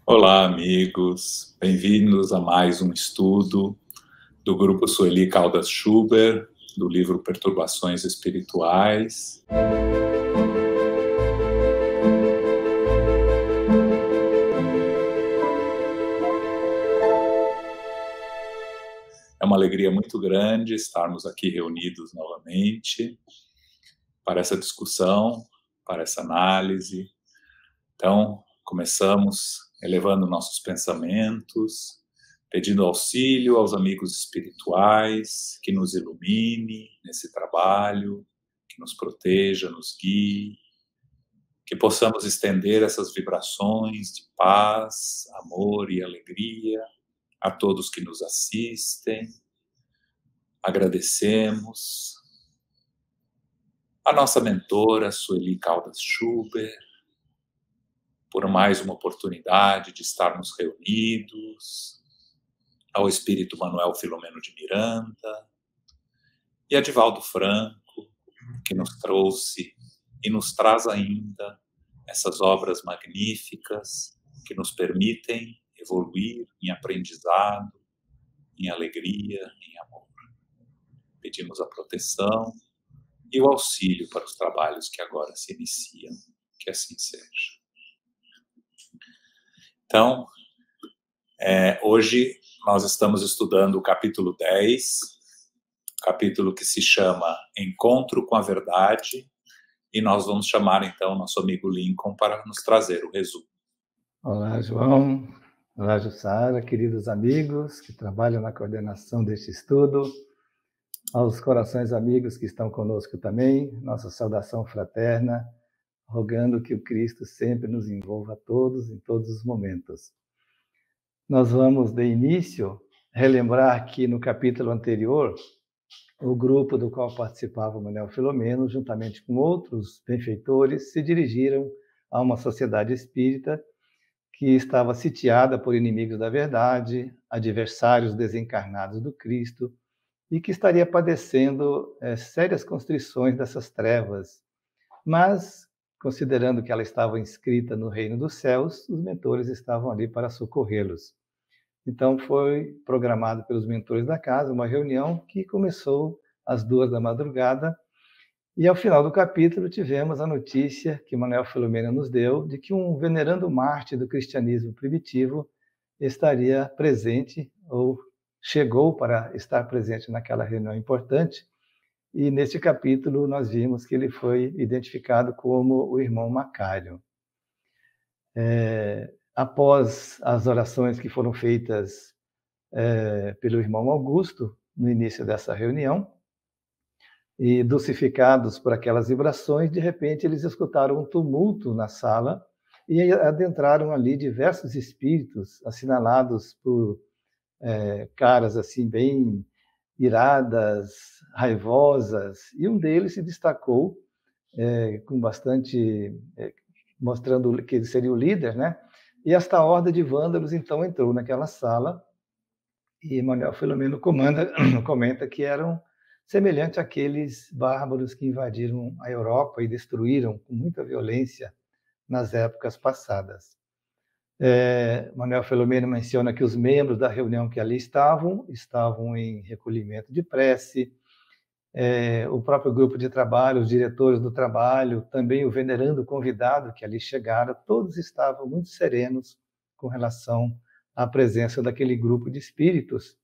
Olá, amigos. Bem-vindos a mais um estudo do Grupo Sueli Caldas Schubert, do livro Perturbações Espirituais. É uma alegria muito grande estarmos aqui reunidos novamente para essa discussão, para essa análise. Então, começamos elevando nossos pensamentos, pedindo auxílio aos amigos espirituais, que nos ilumine nesse trabalho, que nos proteja, nos guie, que possamos estender essas vibrações de paz, amor e alegria a todos que nos assistem. Agradecemos a nossa mentora, Sueli Caldas Schubert, por mais uma oportunidade de estarmos reunidos, ao Espírito Manuel Filomeno de Miranda e a Divaldo Franco, que nos trouxe e nos traz ainda essas obras magníficas que nos permitem evoluir em aprendizado, em alegria, em amor. Pedimos a proteção e o auxílio para os trabalhos que agora se iniciam, que assim seja. Então, hoje nós estamos estudando o capítulo 10, capítulo que se chama Encontro com a Verdade, e nós vamos chamar então nosso amigo Lincoln para nos trazer o resumo. Olá, João. Olá, Jussara, queridos amigos que trabalham na coordenação deste estudo, aos corações amigos que estão conosco também, nossa saudação fraterna, rogando que o Cristo sempre nos envolva a todos, em todos os momentos. Nós vamos, de início, relembrar que no capítulo anterior, o grupo do qual participava o Manuel Filomeno, juntamente com outros benfeitores, se dirigiram a uma sociedade espírita que estava sitiada por inimigos da verdade, adversários desencarnados do Cristo, e que estaria padecendo sérias constrições dessas trevas. Mas, considerando que ela estava inscrita no reino dos céus, os mentores estavam ali para socorrê-los. Então, foi programado pelos mentores da casa uma reunião que começou às 2 da madrugada, e ao final do capítulo tivemos a notícia que Manuel Filomeno nos deu de que um venerando mártir do cristianismo primitivo estaria presente, ou chegou para estar presente naquela reunião importante, e neste capítulo nós vimos que ele foi identificado como o irmão Macário. Após as orações que foram feitas pelo irmão Augusto, no início dessa reunião, e dulcificados por aquelas vibrações, de repente eles escutaram um tumulto na sala e adentraram ali diversos espíritos assinalados por caras assim bem iradas, raivosas, e um deles se destacou com bastante mostrando que ele seria o líder, né? E esta horda de vândalos então entrou naquela sala e Manuel Filomeno comenta que eram semelhante àqueles bárbaros que invadiram a Europa e destruíram com muita violência nas épocas passadas. Manuel Filomeno menciona que os membros da reunião que ali estavam em recolhimento de prece, o próprio grupo de trabalho, os diretores do trabalho, também o venerando convidado que ali chegara, todos estavam muito serenos com relação à presença daquele grupo de espíritos.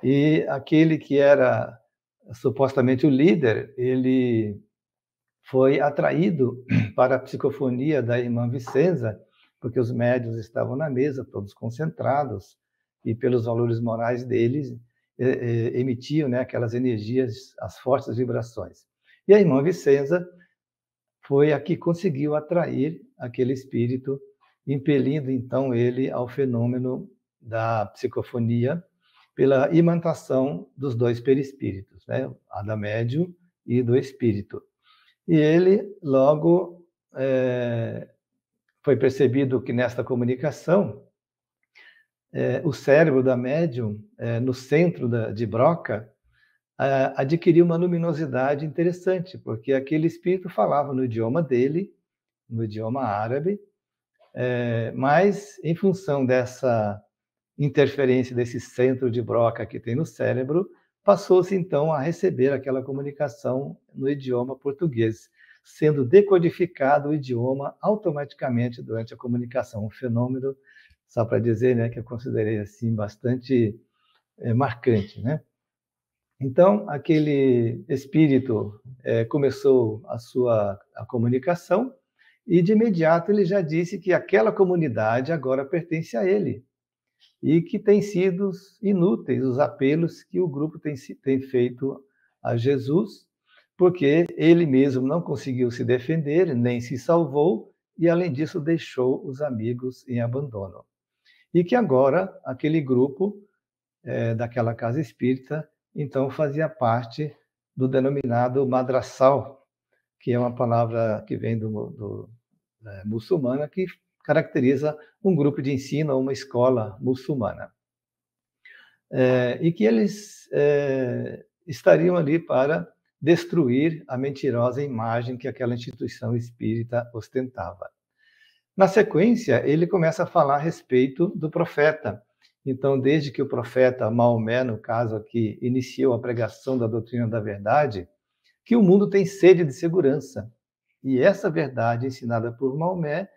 E aquele que era supostamente o líder, ele foi atraído para a psicofonia da irmã Vicenza, porque os médiuns estavam na mesa, todos concentrados, e pelos valores morais deles, emitiam, né, aquelas energias, as fortes vibrações. E a irmã Vicenza foi a que conseguiu atrair aquele espírito, impelindo então ele ao fenômeno da psicofonia, pela imantação dos dois perispíritos, né? A da médium e do espírito. E ele logo foi percebido que nesta comunicação o cérebro da médium, no centro de Broca, adquiriu uma luminosidade interessante, porque aquele espírito falava no idioma dele, no idioma árabe, Mas, em função dessa interferência desse centro de Broca que tem no cérebro, passou-se então a receber aquela comunicação no idioma português, sendo decodificado o idioma automaticamente durante a comunicação. Um fenômeno, só para dizer, né, que eu considerei assim bastante marcante, né? Então, aquele espírito começou a comunicação e, de imediato, ele já disse que aquela comunidade agora pertence a ele e que tem sido inúteis os apelos que o grupo tem feito a Jesus, porque ele mesmo não conseguiu se defender, nem se salvou, e, além disso, deixou os amigos em abandono. E que agora aquele grupo daquela casa espírita, então, fazia parte do denominado madrasal, que é uma palavra que vem do muçulmana, que caracteriza um grupo de ensino ou uma escola muçulmana. E que eles estariam ali para destruir a mentirosa imagem que aquela instituição espírita ostentava. Na sequência, ele começa a falar a respeito do profeta. Então, desde que o profeta Maomé, no caso aqui, iniciou a pregação da doutrina da verdade, que o mundo tem sede de segurança. E essa verdade ensinada por Maomé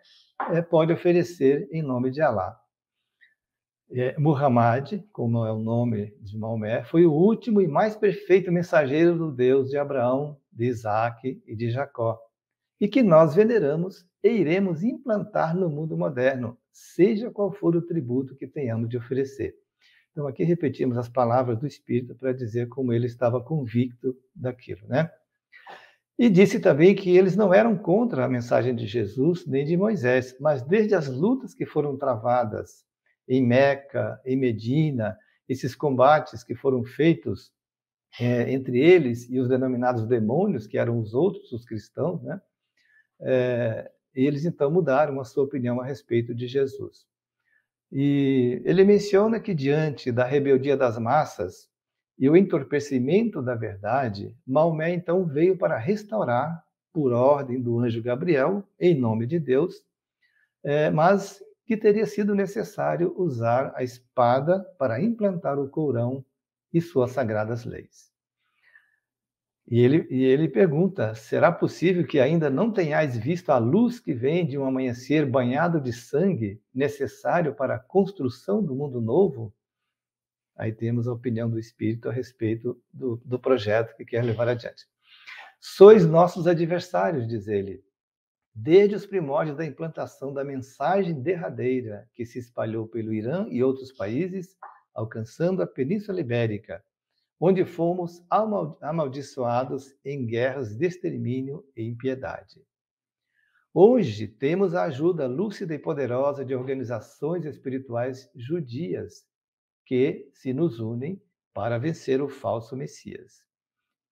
pode oferecer em nome de Alá. Muhammad, como é o nome de Maomé, foi o último e mais perfeito mensageiro do Deus de Abraão, de Isaac e de Jacó, e que nós veneramos e iremos implantar no mundo moderno, seja qual for o tributo que tenhamos de oferecer. Então, aqui repetimos as palavras do Espírito para dizer como ele estava convicto daquilo, né? E disse também que eles não eram contra a mensagem de Jesus nem de Moisés, mas desde as lutas que foram travadas em Meca, em Medina, esses combates que foram feitos entre eles e os denominados demônios, que eram os outros, os cristãos, né? Eles então mudaram a sua opinião a respeito de Jesus. E ele menciona que, diante da rebeldia das massas e o entorpecimento da verdade, Maomé então veio para restaurar, por ordem do anjo Gabriel, em nome de Deus, mas que teria sido necessário usar a espada para implantar o Corão e suas sagradas leis. E ele pergunta: será possível que ainda não tenhais visto a luz que vem de um amanhecer banhado de sangue, necessário para a construção do mundo novo? Aí temos a opinião do Espírito a respeito do projeto que quer levar adiante. Sois nossos adversários, diz ele, desde os primórdios da implantação da mensagem derradeira que se espalhou pelo Irã e outros países, alcançando a Península Ibérica, onde fomos amaldiçoados em guerras de extermínio e impiedade. Hoje temos a ajuda lúcida e poderosa de organizações espirituais judias que se nos unem para vencer o falso Messias.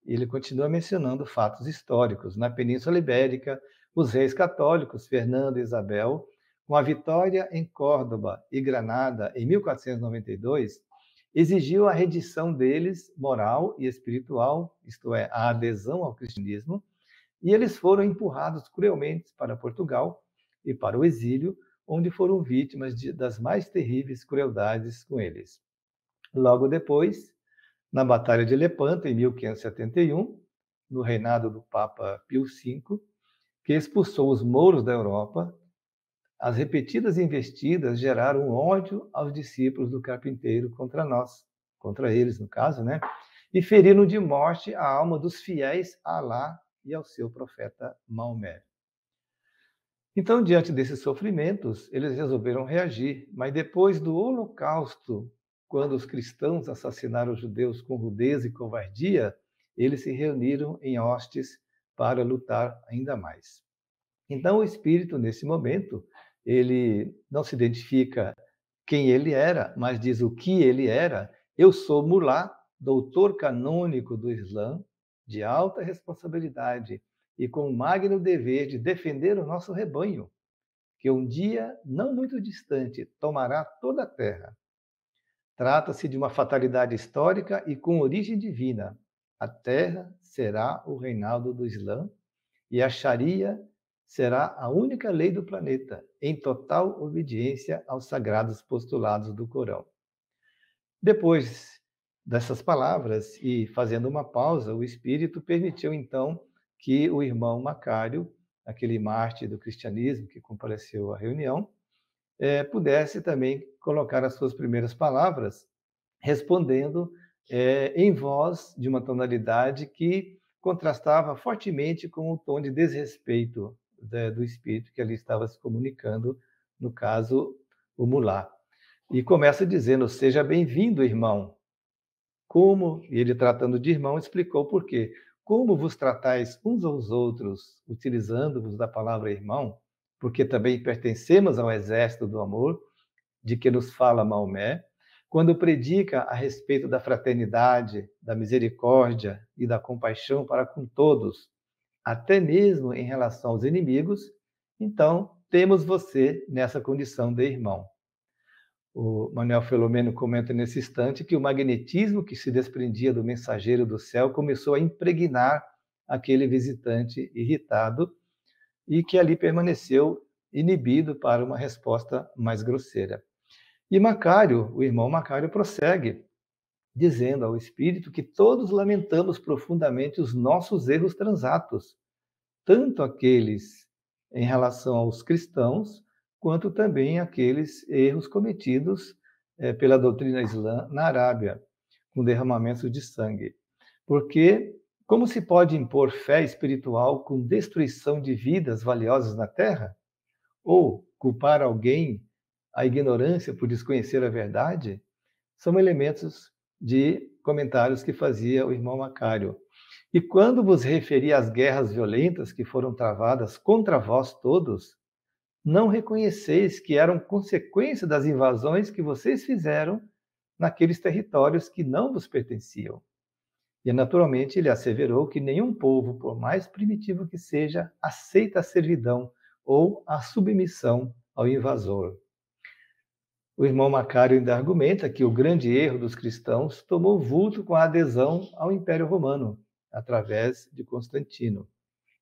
Ele continua mencionando fatos históricos. Na Península Ibérica, os reis católicos, Fernando e Isabel, com a vitória em Córdoba e Granada em 1492, exigiu a rendição deles moral e espiritual, isto é, a adesão ao cristianismo, e eles foram empurrados cruelmente para Portugal e para o exílio, onde foram vítimas das mais terríveis crueldades com eles. Logo depois, na Batalha de Lepanto, em 1571, no reinado do Papa Pio V, que expulsou os mouros da Europa, as repetidas investidas geraram ódio aos discípulos do carpinteiro contra nós, contra eles, no caso, né? E feriram de morte a alma dos fiéis a Alá e ao seu profeta Maomé. Então, diante desses sofrimentos, eles resolveram reagir, mas depois do Holocausto, quando os cristãos assassinaram os judeus com rudeza e covardia, eles se reuniram em hostes para lutar ainda mais. Então, o Espírito, nesse momento, ele não se identifica quem ele era, mas diz o que ele era. Eu sou mulá, doutor canônico do Islã, de alta responsabilidade e com o magno dever de defender o nosso rebanho, que um dia, não muito distante, tomará toda a terra. Trata-se de uma fatalidade histórica e com origem divina. A terra será o reinado do Islã e a Sharia será a única lei do planeta, em total obediência aos sagrados postulados do Corão. Depois dessas palavras e fazendo uma pausa, o Espírito permitiu então que o irmão Macário, aquele mártir do cristianismo que compareceu à reunião, pudesse também colocar as suas primeiras palavras, respondendo em voz de uma tonalidade que contrastava fortemente com o tom de desrespeito do espírito que ali estava se comunicando, no caso, o mulá. E começa dizendo: seja bem-vindo, irmão. Como, e ele tratando de irmão, explicou por quê. Como vos tratais uns aos outros, utilizando-vos da palavra irmão, porque também pertencemos ao exército do amor, de que nos fala Maomé, quando predica a respeito da fraternidade, da misericórdia e da compaixão para com todos, até mesmo em relação aos inimigos, então temos você nessa condição de irmão. O Manuel Filomeno comenta nesse instante que o magnetismo que se desprendia do mensageiro do céu começou a impregnar aquele visitante irritado e que ali permaneceu inibido para uma resposta mais grosseira. E Macário, o irmão Macário, prossegue, dizendo ao Espírito que todos lamentamos profundamente os nossos erros transatos, tanto aqueles em relação aos cristãos, quanto também aqueles erros cometidos pela doutrina islã na Arábia, com derramamento de sangue. Porque como se pode impor fé espiritual com destruição de vidas valiosas na Terra? Ou culpar alguém a ignorância por desconhecer a verdade? São elementos de comentários que fazia o irmão Macário. E quando vos referi às guerras violentas que foram travadas contra vós todos, não reconheceis que eram consequência das invasões que vocês fizeram naqueles territórios que não vos pertenciam. E, naturalmente, ele asseverou que nenhum povo, por mais primitivo que seja, aceita a servidão ou a submissão ao invasor. O irmão Macário ainda argumenta que o grande erro dos cristãos tomou vulto com a adesão ao Império Romano, através de Constantino.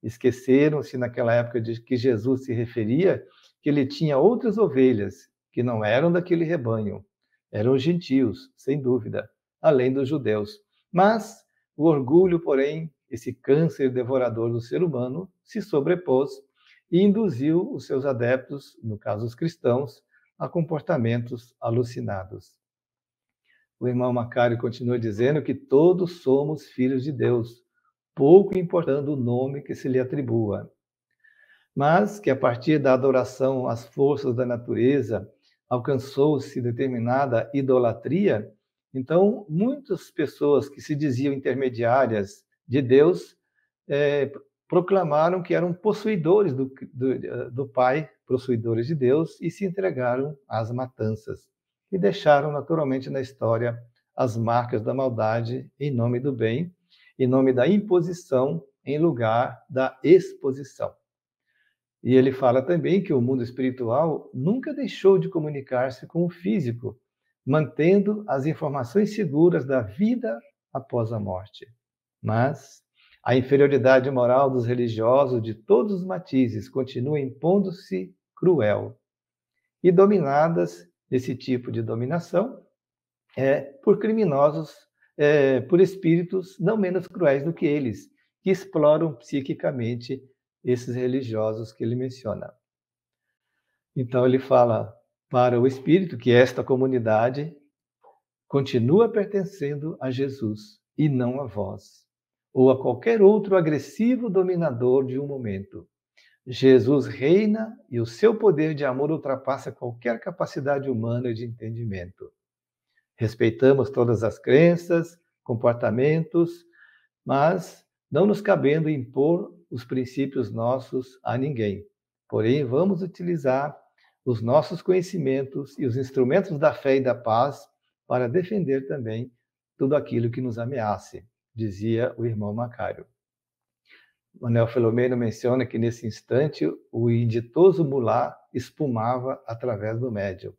Esqueceram-se naquela época de que Jesus se referia que ele tinha outras ovelhas que não eram daquele rebanho. Eram os gentios, sem dúvida, além dos judeus. Mas o orgulho, porém, esse câncer devorador do ser humano, se sobrepôs e induziu os seus adeptos, no caso os cristãos, a comportamentos alucinados. O irmão Macário continua dizendo que todos somos filhos de Deus, pouco importando o nome que se lhe atribua, mas que a partir da adoração às forças da natureza alcançou-se determinada idolatria. Então, muitas pessoas que se diziam intermediárias de Deus proclamaram que eram possuidores do Pai, possuidores de Deus, e se entregaram às matanças. E deixaram, naturalmente, na história as marcas da maldade em nome do bem, em nome da imposição em lugar da exposição. E ele fala também que o mundo espiritual nunca deixou de comunicar-se com o físico, mantendo as informações seguras da vida após a morte. Mas a inferioridade moral dos religiosos de todos os matizes continua impondo-se cruel. E dominadas, esse tipo de dominação, por criminosos, por espíritos não menos cruéis do que eles, que exploram psiquicamente esses religiosos que ele menciona. Então ele fala para o espírito que esta comunidade continua pertencendo a Jesus e não a vós, ou a qualquer outro agressivo dominador de um momento. Jesus reina e o seu poder de amor ultrapassa qualquer capacidade humana de entendimento. Respeitamos todas as crenças, comportamentos, mas não nos cabendo impor os princípios nossos a ninguém. Porém, vamos utilizar os nossos conhecimentos e os instrumentos da fé e da paz para defender também tudo aquilo que nos ameace, dizia o irmão Macário. Manuel Filomeno menciona que nesse instante o inditoso mulá espumava através do médium.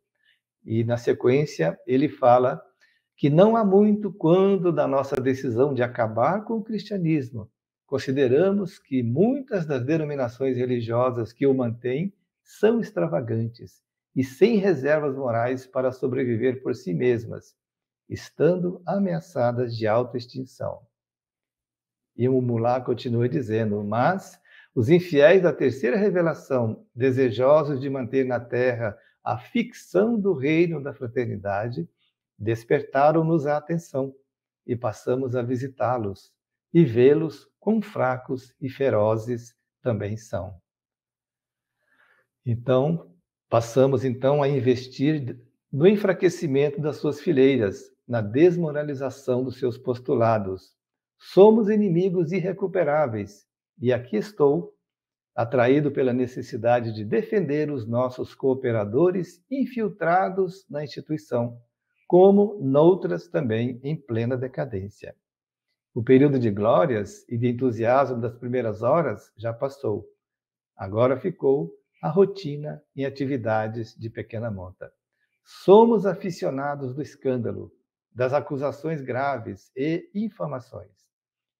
E na sequência ele fala que não há muito quando da nossa decisão de acabar com o cristianismo, consideramos que muitas das denominações religiosas que o mantêm são extravagantes e sem reservas morais para sobreviver por si mesmas, estando ameaçadas de autoextinção. E o Mulá continua dizendo, mas os infiéis da terceira revelação, desejosos de manter na terra a ficção do reino da fraternidade, despertaram-nos a atenção e passamos a visitá-los e vê-los quão fracos e ferozes também são. Então, passamos então a investir no enfraquecimento das suas fileiras, na desmoralização dos seus postulados. Somos inimigos irrecuperáveis, e aqui estou, atraído pela necessidade de defender os nossos cooperadores infiltrados na instituição, como noutras também em plena decadência. O período de glórias e de entusiasmo das primeiras horas já passou. Agora ficou a rotina em atividades de pequena monta. Somos aficionados do escândalo, das acusações graves e infamações,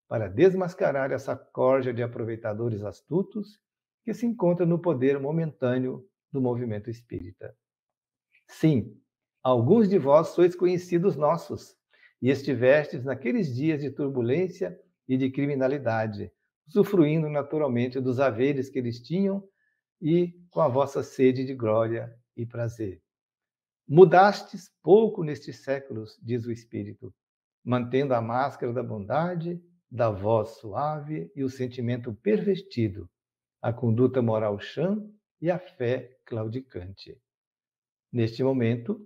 para desmascarar essa corja de aproveitadores astutos que se encontra no poder momentâneo do movimento espírita. Sim, alguns de vós sois conhecidos nossos, e estivestes naqueles dias de turbulência e de criminalidade, usufruindo naturalmente dos haveres que eles tinham e com a vossa sede de glória e prazer. Mudastes pouco nestes séculos, diz o Espírito, mantendo a máscara da bondade, da voz suave e o sentimento pervertido, a conduta moral chã e a fé claudicante. Neste momento,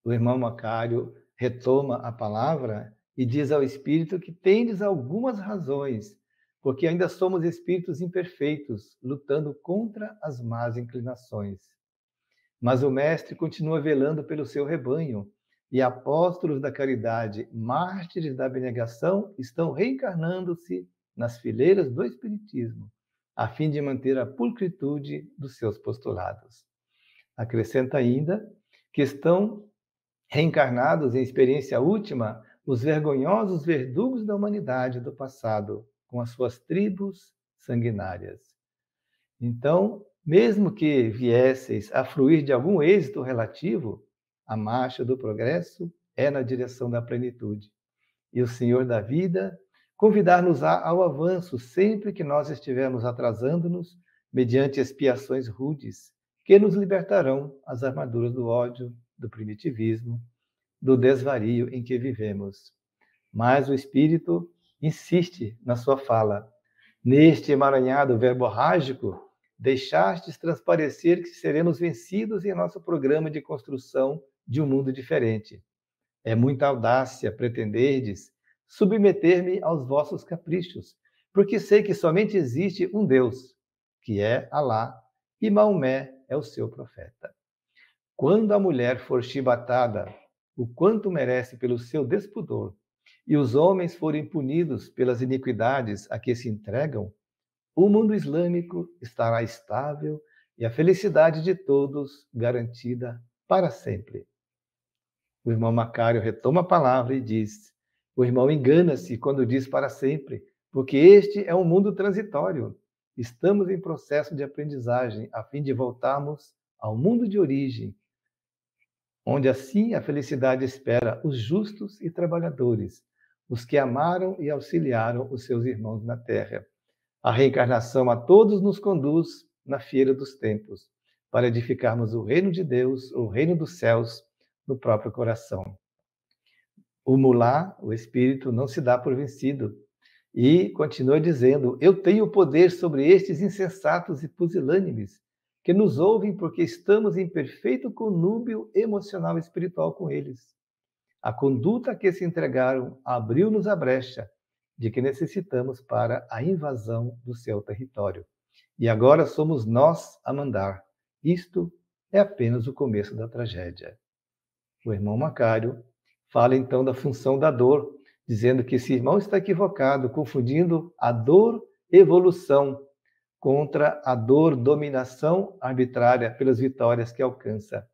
o irmão Macário retoma a palavra e diz ao Espírito que tendes algumas razões, porque ainda somos espíritos imperfeitos, lutando contra as más inclinações. Mas o Mestre continua velando pelo seu rebanho, e apóstolos da caridade, mártires da abnegação, estão reencarnando-se nas fileiras do Espiritismo, a fim de manter a pulcritude dos seus postulados. Acrescenta ainda que estão reencarnados em experiência última os vergonhosos verdugos da humanidade do passado, com as suas tribos sanguinárias. Então, mesmo que viesseis a fruir de algum êxito relativo, a marcha do progresso é na direção da plenitude. E o Senhor da vida convidar-nos-á ao avanço sempre que nós estivermos atrasando-nos mediante expiações rudes, que nos libertarão as armaduras do ódio, do primitivismo, do desvario em que vivemos. Mas o Espírito insiste na sua fala. Neste emaranhado verborrágico, deixastes transparecer que seremos vencidos em nosso programa de construção de um mundo diferente. É muita audácia pretenderdes submeter-me aos vossos caprichos, porque sei que somente existe um Deus, que é Alá, e Maomé é o seu profeta. Quando a mulher for chibatada, o quanto merece pelo seu despudor, e os homens forem punidos pelas iniquidades a que se entregam, o mundo islâmico estará estável e a felicidade de todos garantida para sempre. O irmão Macário retoma a palavra e diz: o irmão engana-se quando diz para sempre, porque este é um mundo transitório. Estamos em processo de aprendizagem a fim de voltarmos ao mundo de origem, onde assim a felicidade espera os justos e trabalhadores, os que amaram e auxiliaram os seus irmãos na terra. A reencarnação a todos nos conduz na feira dos tempos, para edificarmos o reino de Deus, o reino dos céus, no próprio coração. O Mulá, o Espírito, não se dá por vencido e continua dizendo: eu tenho poder sobre estes insensatos e pusilânimes, que nos ouvem porque estamos em perfeito conúbio emocional e espiritual com eles. A conduta a que se entregaram abriu-nos a brecha de que necessitamos para a invasão do seu território. E agora somos nós a mandar. Isto é apenas o começo da tragédia. O irmão Macário fala então da função da dor, dizendo que esse irmão está equivocado, confundindo a dor evolução contra a dor dominação arbitrária pelas vitórias que alcança.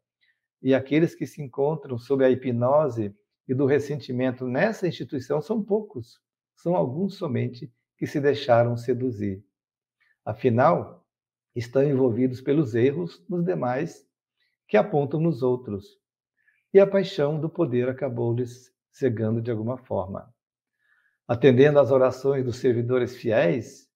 E aqueles que se encontram sob a hipnose e do ressentimento nessa instituição são poucos, são alguns somente que se deixaram seduzir. Afinal, estão envolvidos pelos erros dos demais que apontam nos outros. E a paixão do poder acabou lhes cegando de alguma forma. Atendendo às orações dos servidores fiéis,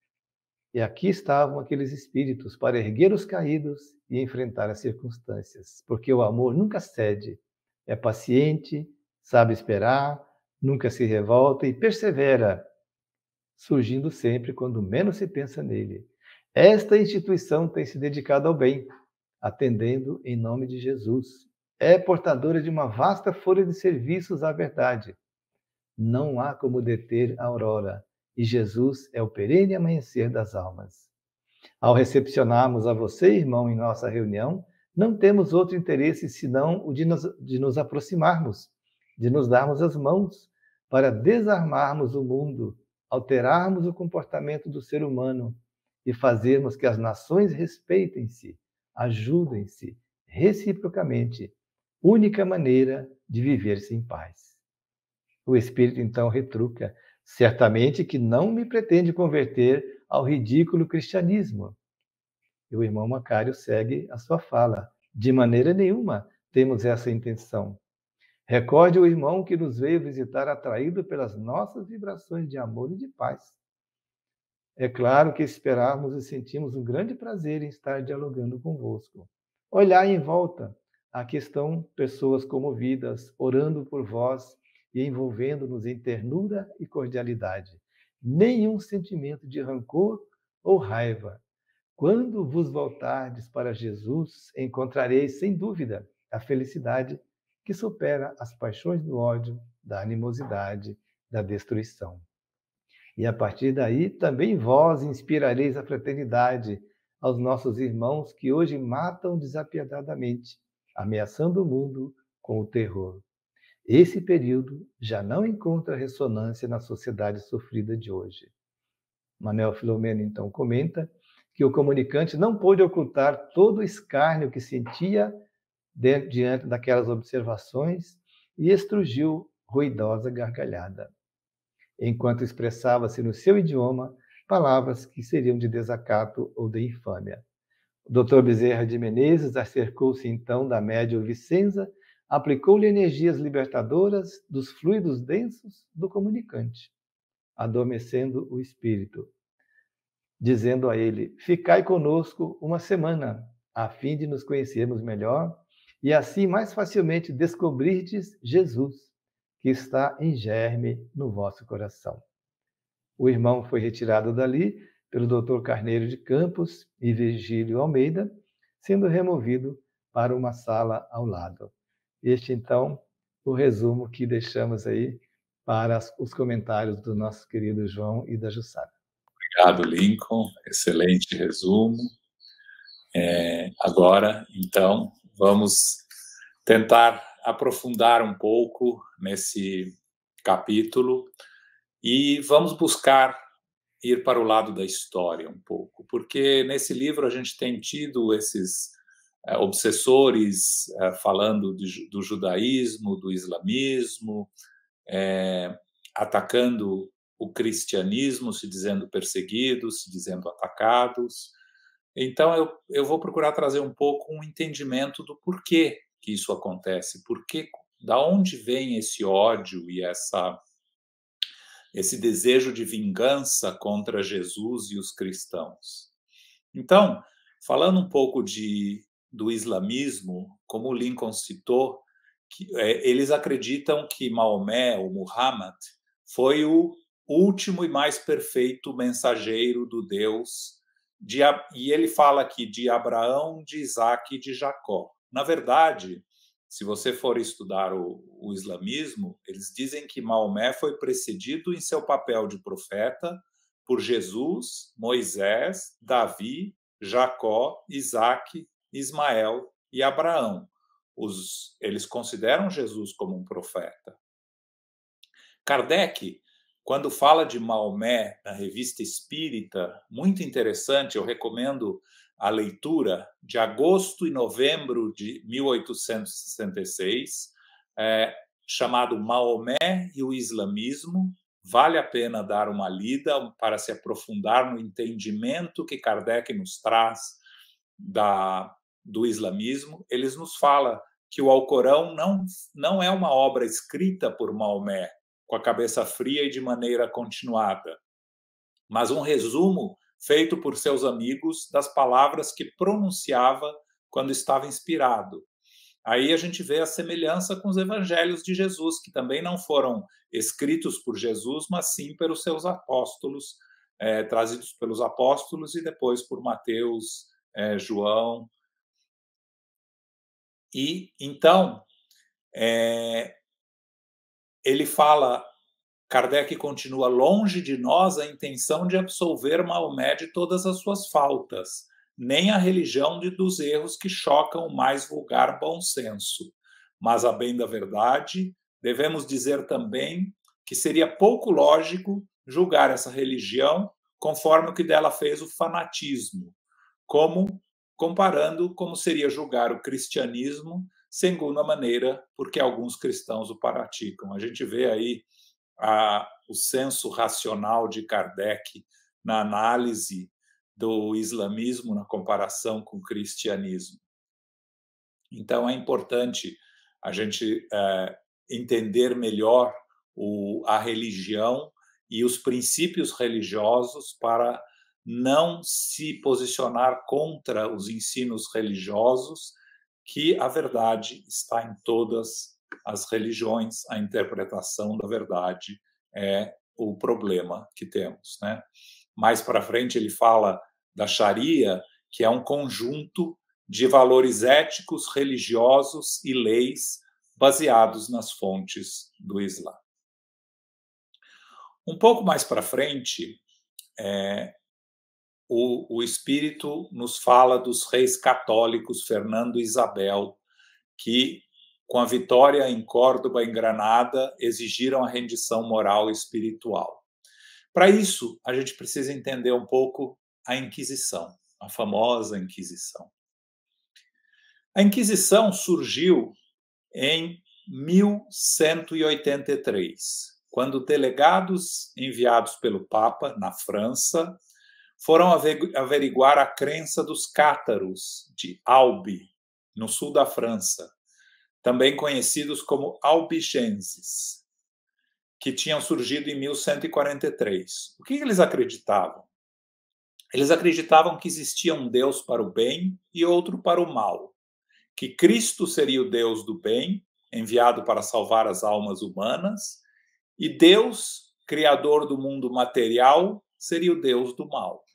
e aqui estavam aqueles espíritos para erguer os caídos e enfrentar as circunstâncias, porque o amor nunca cede, é paciente, sabe esperar, nunca se revolta e persevera, surgindo sempre quando menos se pensa nele. Esta instituição tem se dedicado ao bem, atendendo em nome de Jesus. É portadora de uma vasta folha de serviços à verdade. Não há como deter a aurora, e Jesus é o perene amanhecer das almas. Ao recepcionarmos a você, irmão, em nossa reunião, não temos outro interesse senão o de nos aproximarmos, de nos darmos as mãos para desarmarmos o mundo, alterarmos o comportamento do ser humano e fazermos que as nações respeitem-se, ajudem-se reciprocamente, única maneira de viver-se em paz. O Espírito então retruca: certamente que não me pretende converter ao ridículo cristianismo. E o irmão Macário segue a sua fala: de maneira nenhuma temos essa intenção. Recorde o irmão que nos veio visitar atraído pelas nossas vibrações de amor e de paz. É claro que esperávamos e sentimos um grande prazer em estar dialogando convosco. Olhai em volta, aqui estão pessoas comovidas, orando por vós e envolvendo-nos em ternura e cordialidade. Nenhum sentimento de rancor ou raiva. Quando vos voltardes para Jesus, encontrareis, sem dúvida, a felicidade que supera as paixões do ódio, da animosidade, da destruição. E a partir daí, também vós inspirareis a fraternidade aos nossos irmãos que hoje matam desapiedadamente, ameaçando o mundo com o terror. Esse período já não encontra ressonância na sociedade sofrida de hoje. Manuel Filomeno, então, comenta que o comunicante não pôde ocultar todo o escárnio que sentia diante daquelas observações e estrugiu ruidosa gargalhada, enquanto expressava-se no seu idioma palavras que seriam de desacato ou de infâmia. O Dr. Bezerra de Menezes acercou-se então da médium Vicenza, aplicou-lhe energias libertadoras dos fluidos densos do comunicante, adormecendo o espírito, dizendo a ele: ficai conosco uma semana, a fim de nos conhecermos melhor e assim mais facilmente descobrirdes Jesus, que está em germe no vosso coração. O irmão foi retirado dali pelo Dr. Carneiro de Campos e Virgílio Almeida, sendo removido para uma sala ao lado. Este, então, o resumo que deixamos aí para os comentários do nosso querido João e da Jussara. Obrigado, Lincoln. Excelente resumo. Agora, então, vamos tentar aprofundar um pouco nesse capítulo e vamos buscar ir para o lado da história um pouco, porque nesse livro a gente tem tido esses obsessores falando do judaísmo, do islamismo, atacando o cristianismo, se dizendo perseguidos, se dizendo atacados. Então, eu vou procurar trazer um pouco um entendimento do porquê que isso acontece, da onde vem esse ódio e esse desejo de vingança contra Jesus e os cristãos. Então, falando um pouco do islamismo, como o Lincoln citou, eles acreditam que Maomé, ou Muhammad, foi o último e mais perfeito mensageiro do Deus, e ele fala aqui de Abraão, de Isaac e de Jacó. Na verdade, se você for estudar o islamismo, eles dizem que Maomé foi precedido em seu papel de profeta por Jesus, Moisés, Davi, Jacó, Isaac, Ismael e Abraão. Eles consideram Jesus como um profeta. Kardec, quando fala de Maomé na Revista Espírita, muito interessante, eu recomendo a leitura de agosto e novembro de 1866, chamado Maomé e o Islamismo, vale a pena dar uma lida para se aprofundar no entendimento que Kardec nos traz do islamismo. Ele nos fala que o Alcorão não é uma obra escrita por Maomé com a cabeça fria e de maneira continuada, mas um resumo feito por seus amigos das palavras que pronunciava quando estava inspirado. Aí a gente vê a semelhança com os evangelhos de Jesus, que também não foram escritos por Jesus, mas sim pelos seus apóstolos, trazidos pelos apóstolos e depois por Mateus, João. E então, ele fala, Kardec continua: longe de nós a intenção de absolver Maomé de todas as suas faltas, nem a religião dos erros que chocam o mais vulgar bom senso. Mas, a bem da verdade, devemos dizer também que seria pouco lógico julgar essa religião conforme o que dela fez o fanatismo, comparando como seria julgar o cristianismo segundo a maneira porque alguns cristãos o praticam. A gente vê aí o senso racional de Kardec na análise do islamismo na comparação com o cristianismo. Então, é importante a gente entender melhor a religião e os princípios religiosos para não se posicionar contra os ensinos religiosos, que a verdade está em todas as religiões, a interpretação da verdade é o problema que temos, né? Mais para frente ele fala da Sharia, que é um conjunto de valores éticos, religiosos e leis baseados nas fontes do Islã. Um pouco mais para frente, o Espírito nos fala dos reis católicos Fernando e Isabel, que, com a vitória em Córdoba e em Granada, exigiram a rendição moral e espiritual. Para isso, a gente precisa entender um pouco a Inquisição, a famosa Inquisição. A Inquisição surgiu em 1183, quando delegados enviados pelo Papa na França foram averiguar a crença dos cátaros de Albi, no sul da França, também conhecidos como albigenses, que tinham surgido em 1143. O que eles acreditavam? Eles acreditavam que existia um Deus para o bem e outro para o mal, que Cristo seria o Deus do bem, enviado para salvar as almas humanas, e Deus, criador do mundo material, seria o Deus do mal.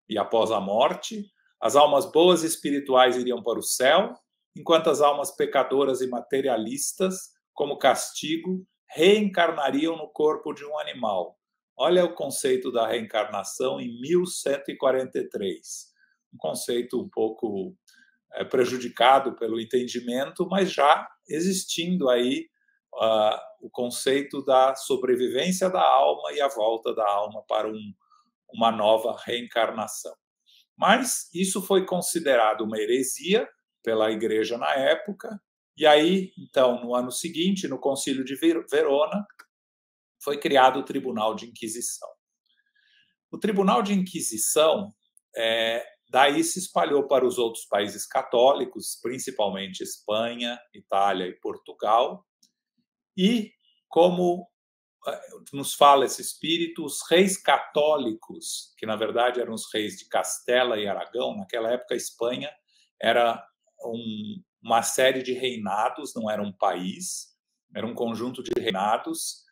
E após a morte, as almas boas e espirituais iriam para o céu, enquanto as almas pecadoras e materialistas, como castigo, reencarnariam no corpo de um animal. Olha o conceito da reencarnação em 1143. Um conceito um pouco prejudicado pelo entendimento, mas já existindo aí o conceito da sobrevivência da alma e a volta da alma para uma nova reencarnação. Mas isso foi considerado uma heresia pela Igreja na época, e aí, então, no ano seguinte, no Concílio de Verona, foi criado o Tribunal de Inquisição. O Tribunal de Inquisição daí se espalhou para os outros países católicos, principalmente Espanha, Itália e Portugal, e como nos fala esse espírito, os reis católicos, que na verdade eram os reis de Castela e Aragão, naquela época a Espanha era uma série de reinados, não era um país, era um conjunto de reinados,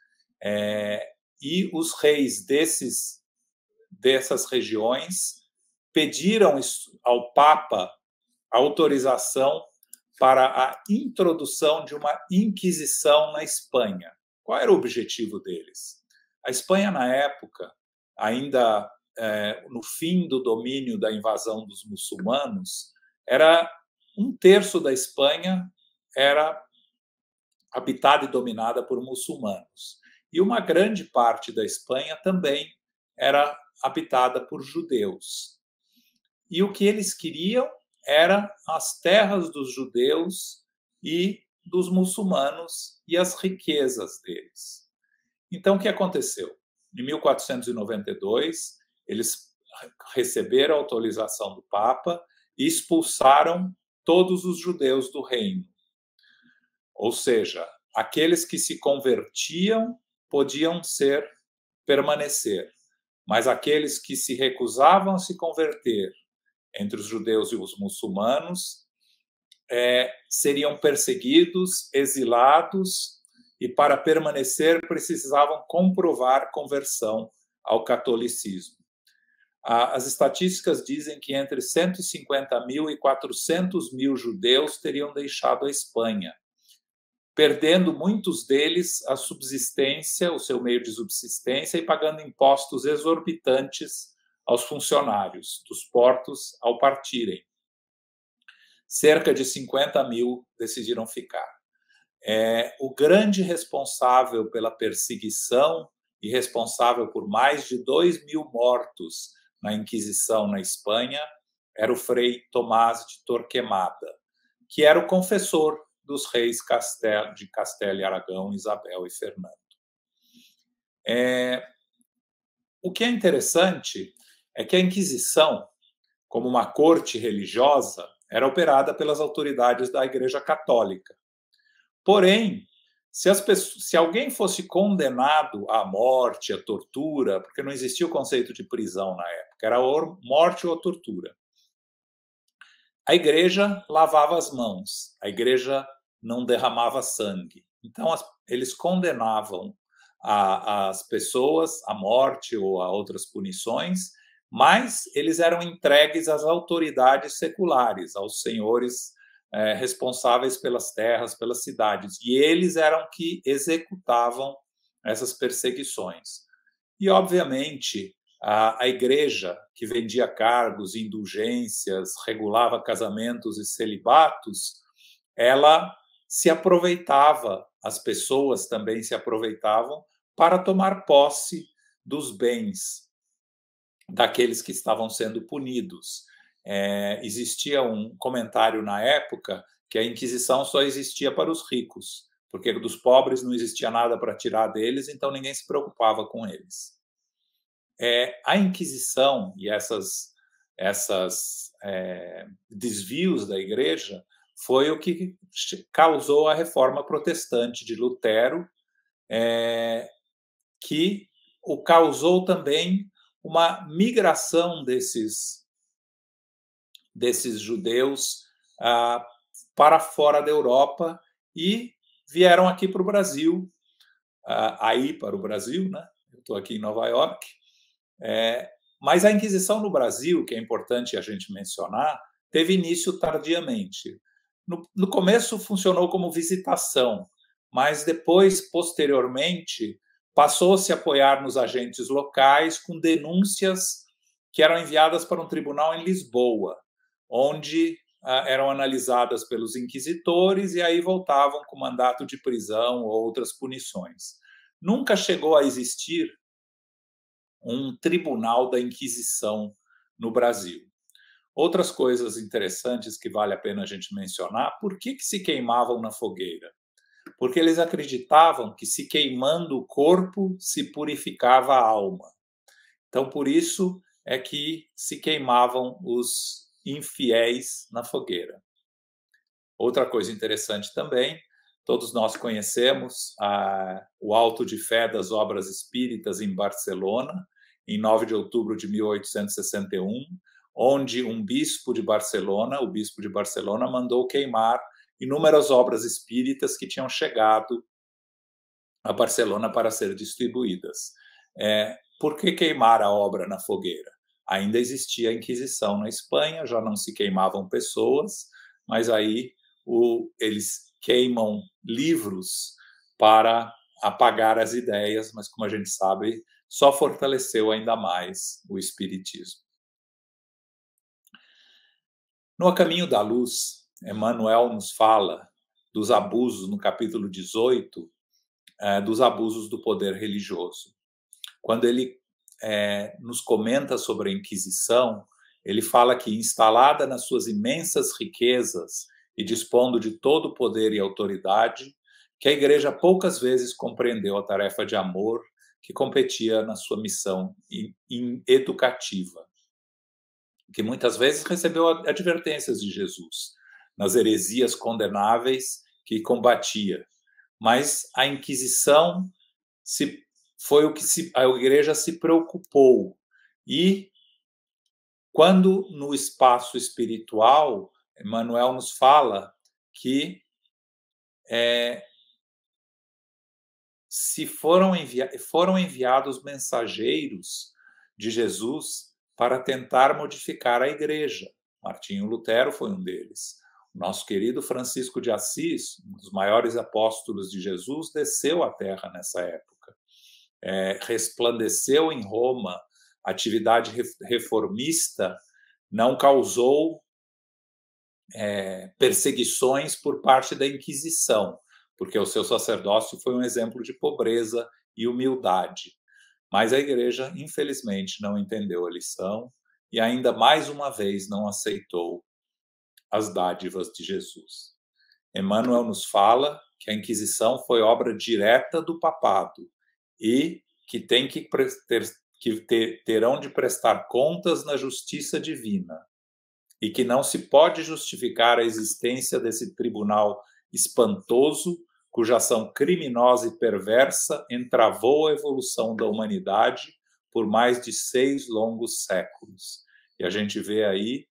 e os reis dessas regiões pediram ao Papa a autorização para a introdução de uma Inquisição na Espanha. Qual era o objetivo deles? A Espanha, na época, ainda no fim do domínio da invasão dos muçulmanos, era 1/3 da Espanha era habitada e dominada por muçulmanos. E uma grande parte da Espanha também era habitada por judeus. E o que eles queriam era as terras dos judeus e dos muçulmanos e as riquezas deles. Então, o que aconteceu? Em 1492, eles receberam a autorização do Papa e expulsaram todos os judeus do reino. Ou seja, aqueles que se convertiam podiam permanecer, mas aqueles que se recusavam a se converter, entre os judeus e os muçulmanos, seriam perseguidos, exilados, e para permanecer precisavam comprovar conversão ao catolicismo. As estatísticas dizem que entre 150 mil e 400 mil judeus teriam deixado a Espanha, perdendo muitos deles a subsistência, o seu meio de subsistência, e pagando impostos exorbitantes aos funcionários dos portos ao partirem. Cerca de 50 mil decidiram ficar. O grande responsável pela perseguição e responsável por mais de 2.000 mortos na Inquisição na Espanha era o Frei Tomás de Torquemada, que era o confessor dos reis de Castela e Aragão, Isabel e Fernando. O que é interessante é que a Inquisição, como uma corte religiosa, era operada pelas autoridades da Igreja Católica. Porém, se alguém fosse condenado à morte, à tortura, porque não existia o conceito de prisão na época, era morte ou tortura, a Igreja lavava as mãos, a Igreja não derramava sangue. Então, eles condenavam as pessoas à morte ou a outras punições, mas eles eram entregues às autoridades seculares, aos senhores responsáveis pelas terras, pelas cidades, e eles eram que executavam essas perseguições. E, obviamente, a igreja, que vendia cargos, indulgências, regulava casamentos e celibatos, ela se aproveitava, as pessoas também se aproveitavam para tomar posse dos bens daqueles que estavam sendo punidos. Existia um comentário na época que a Inquisição só existia para os ricos, porque dos pobres não existia nada para tirar deles, então ninguém se preocupava com eles. A Inquisição e esses desvios da Igreja foi o que causou a Reforma Protestante de Lutero, que causou também uma migração desses judeus para fora da Europa e vieram aqui para o Brasil, para o Brasil, né? Eu estou aqui em Nova York, mas a Inquisição no Brasil, que é importante a gente mencionar, teve início tardiamente. No começo funcionou como visitação, mas depois, posteriormente, passou-se a apoiar nos agentes locais com denúncias que eram enviadas para um tribunal em Lisboa, onde eram analisadas pelos inquisitores e aí voltavam com mandato de prisão ou outras punições. Nunca chegou a existir um tribunal da Inquisição no Brasil. Outras coisas interessantes que vale a pena a gente mencionar: por que se queimavam na fogueira? Porque eles acreditavam que, se queimando o corpo, se purificava a alma. Então, por isso é que se queimavam os infiéis na fogueira. Outra coisa interessante também, todos nós conhecemos o Auto de Fé das Obras Espíritas em Barcelona, em 9 de outubro de 1861, onde um bispo de Barcelona, o bispo de Barcelona, mandou queimar inúmeras obras espíritas que tinham chegado a Barcelona para ser distribuídas. Por que queimar a obra na fogueira? Ainda existia a Inquisição na Espanha, já não se queimavam pessoas, mas aí eles queimam livros para apagar as ideias, mas, como a gente sabe, só fortaleceu ainda mais o espiritismo. No A Caminho da Luz, Emmanuel nos fala dos abusos, no capítulo 18, dos abusos do poder religioso. Quando ele nos comenta sobre a Inquisição, ele fala que, instalada nas suas imensas riquezas e dispondo de todo o poder e autoridade, que a Igreja poucas vezes compreendeu a tarefa de amor que competia na sua missão educativa, que muitas vezes recebeu advertências de Jesus nas heresias condenáveis que combatia. Mas a Inquisição foi o que a Igreja se preocupou. E quando no espaço espiritual, Emmanuel nos fala que foram enviados mensageiros de Jesus para tentar modificar a Igreja. Martinho Lutero foi um deles. O nosso querido Francisco de Assis, um dos maiores apóstolos de Jesus, desceu à Terra nessa época. Resplandeceu em Roma. A atividade reformista não causou perseguições por parte da Inquisição, porque o seu sacerdócio foi um exemplo de pobreza e humildade. Mas a Igreja, infelizmente, não entendeu a lição e ainda mais uma vez não aceitou as dádivas de Jesus. Emmanuel nos fala que a Inquisição foi obra direta do papado e que terão de prestar contas na justiça divina e que não se pode justificar a existência desse tribunal espantoso cuja ação criminosa e perversa entravou a evolução da humanidade por mais de 6 longos séculos. E a gente vê aí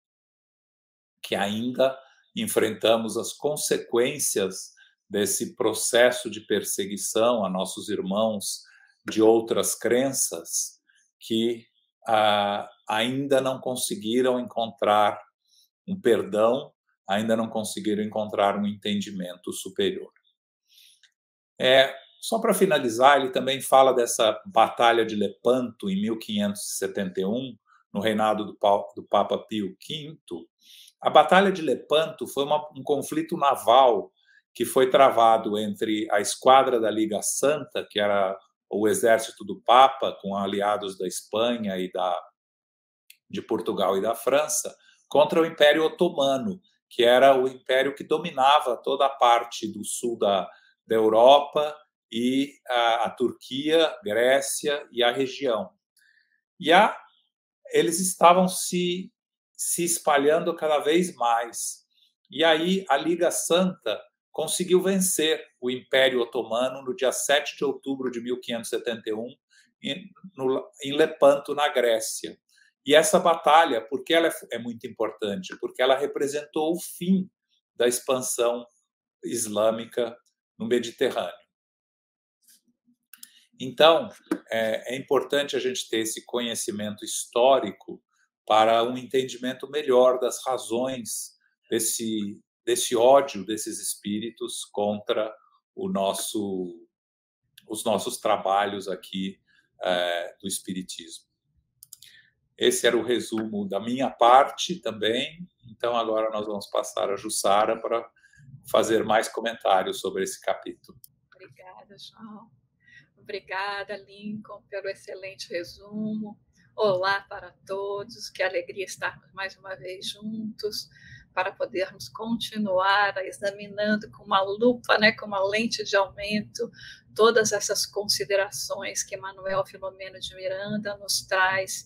que ainda enfrentamos as consequências desse processo de perseguição a nossos irmãos de outras crenças que ainda não conseguiram encontrar um perdão, ainda não conseguiram encontrar um entendimento superior. Só para finalizar, ele também fala dessa Batalha de Lepanto, em 1571, no reinado do Papa Pio V. A Batalha de Lepanto foi um conflito naval que foi travado entre a esquadra da Liga Santa, que era o exército do Papa, com aliados da Espanha e de Portugal e da França, contra o Império Otomano, que era o império que dominava toda a parte do sul da Europa e a Turquia, Grécia e a região. E eles estavam se espalhando cada vez mais. E aí a Liga Santa conseguiu vencer o Império Otomano no dia 7 de outubro de 1571, em Lepanto, na Grécia. E essa batalha, por que ela é muito importante? Porque ela representou o fim da expansão islâmica no Mediterrâneo. Então, é importante a gente ter esse conhecimento histórico para um entendimento melhor das razões desse ódio desses espíritos contra os nossos trabalhos aqui do Espiritismo. Esse era o resumo da minha parte também. Então, agora nós vamos passar a Jussara para fazer mais comentários sobre esse capítulo. Obrigada, João. Obrigada, Lincoln, pelo excelente resumo. Olá para todos, que alegria estarmos mais uma vez juntos para podermos continuar examinando com uma lupa, com uma lente de aumento, todas essas considerações que Manuel Filomeno de Miranda nos traz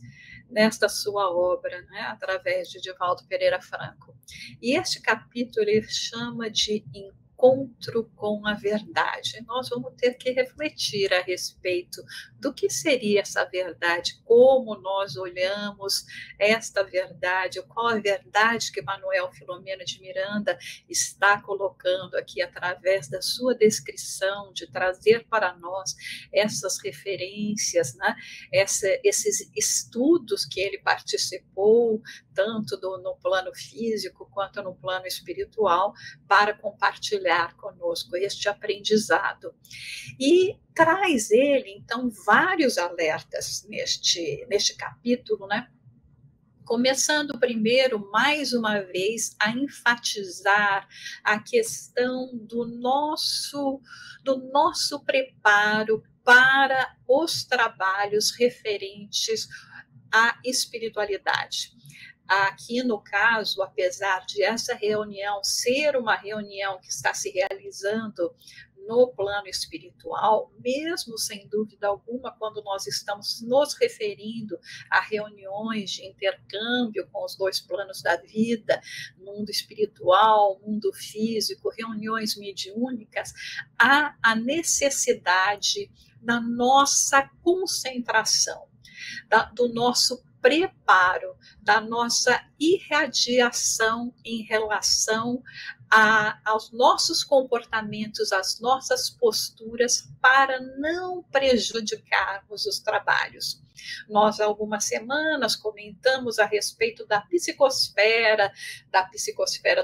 nesta sua obra, através de Divaldo Pereira Franco. E este capítulo ele chama de Encontro com a Verdade. Nós vamos ter que refletir a respeito do que seria essa verdade, como nós olhamos esta verdade, qual a verdade que Manuel Filomeno de Miranda está colocando aqui através da sua descrição, de trazer para nós essas referências, esses estudos que ele participou, tanto no plano físico quanto no plano espiritual, para compartilhar conosco este aprendizado. E traz ele, então, vários alertas neste capítulo, começando primeiro, mais uma vez, a enfatizar a questão do nosso preparo para os trabalhos referentes à espiritualidade. Aqui, no caso, apesar de essa reunião ser uma reunião que está se realizando no plano espiritual, mesmo sem dúvida alguma, quando nós estamos nos referindo a reuniões de intercâmbio com os dois planos da vida, mundo espiritual, mundo físico, reuniões mediúnicas, há a necessidade da nossa concentração, do nosso preparo, da nossa irradiação em relação aos nossos comportamentos, às nossas posturas, para não prejudicarmos os trabalhos. Nós, há algumas semanas, comentamos a respeito da psicosfera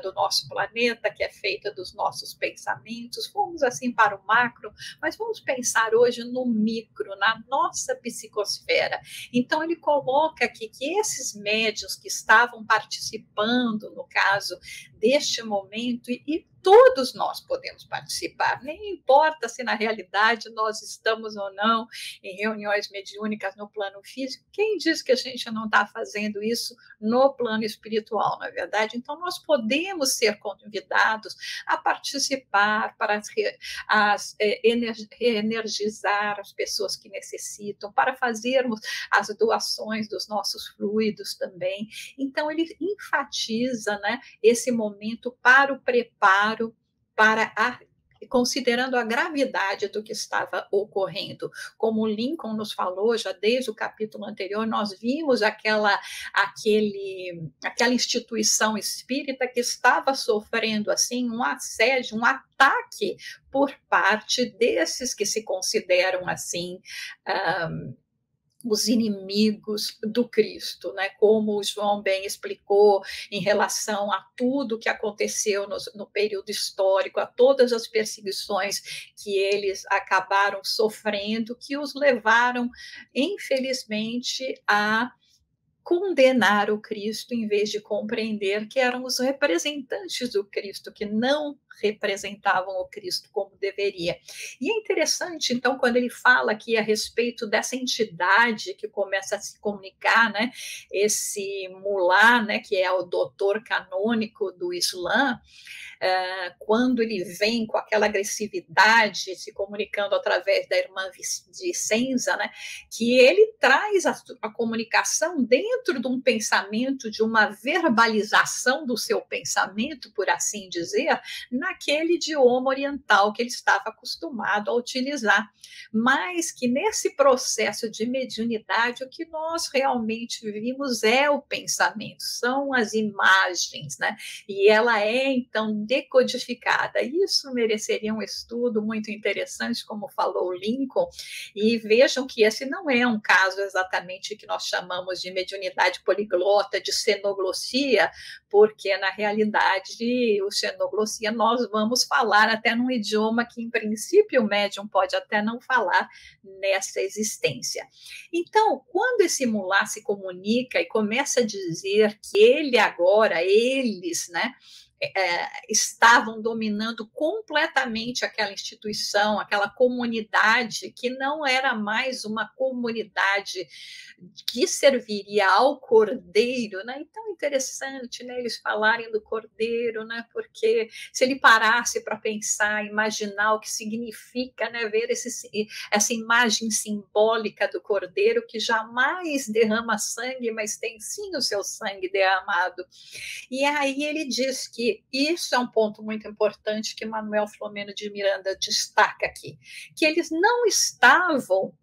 do nosso planeta, que é feita dos nossos pensamentos. Fomos assim para o macro, mas vamos pensar hoje no micro, na nossa psicosfera. Então, ele coloca aqui que esses médiuns que estavam participando, no caso deste momento, e todos nós podemos participar, nem importa se na realidade nós estamos ou não em reuniões mediúnicas no plano físico, quem diz que a gente não está fazendo isso no plano espiritual, não é verdade? Então, nós podemos ser convidados a participar, para energizar as pessoas que necessitam, para fazermos as doações dos nossos fluidos também. Então, ele enfatiza, né, esse momento para o preparo, considerando a gravidade do que estava ocorrendo. Como o Lincoln nos falou, já desde o capítulo anterior, nós vimos aquela instituição espírita que estava sofrendo assim um assédio, um ataque por parte desses que se consideram assim os inimigos do Cristo, né? Como o João bem explicou em relação a tudo que aconteceu no período histórico, a todas as perseguições que eles acabaram sofrendo, que os levaram, infelizmente, a condenar o Cristo em vez de compreender que eram os representantes do Cristo, que não representavam o Cristo como deveria. E é interessante, então, quando ele fala aqui a respeito dessa entidade que começa a se comunicar, né, esse mulá, né, que é o doutor canônico do Islã, quando ele vem com aquela agressividade, se comunicando através da irmã Vicenza, né, que ele traz a comunicação dentro de um pensamento, de uma verbalização do seu pensamento, por assim dizer, naquele idioma oriental que ele estava acostumado a utilizar, mas que nesse processo de mediunidade o que nós realmente vivimos é o pensamento, são as imagens, né? E ela é então decodificada. Isso mereceria um estudo muito interessante, como falou o Lincoln, e vejam que esse não é um caso exatamente que nós chamamos de mediunidade poliglota, de xenoglossia, porque na realidade o xenoglossia nós vamos falar até num idioma que em princípio o médium pode até não falar nessa existência. Então, quando esse mulá se comunica e começa a dizer que eles, né, estavam dominando completamente aquela instituição, aquela comunidade que não era mais uma comunidade que serviria ao cordeiro, né? Então, interessante, né, eles falarem do cordeiro, né, porque se ele parasse para pensar, imaginar o que significa, né, ver essa imagem simbólica do cordeiro que jamais derrama sangue, mas tem sim o seu sangue derramado. E aí ele diz que isso é um ponto muito importante que Manuel Filomeno de Miranda destaca aqui, que eles não estavam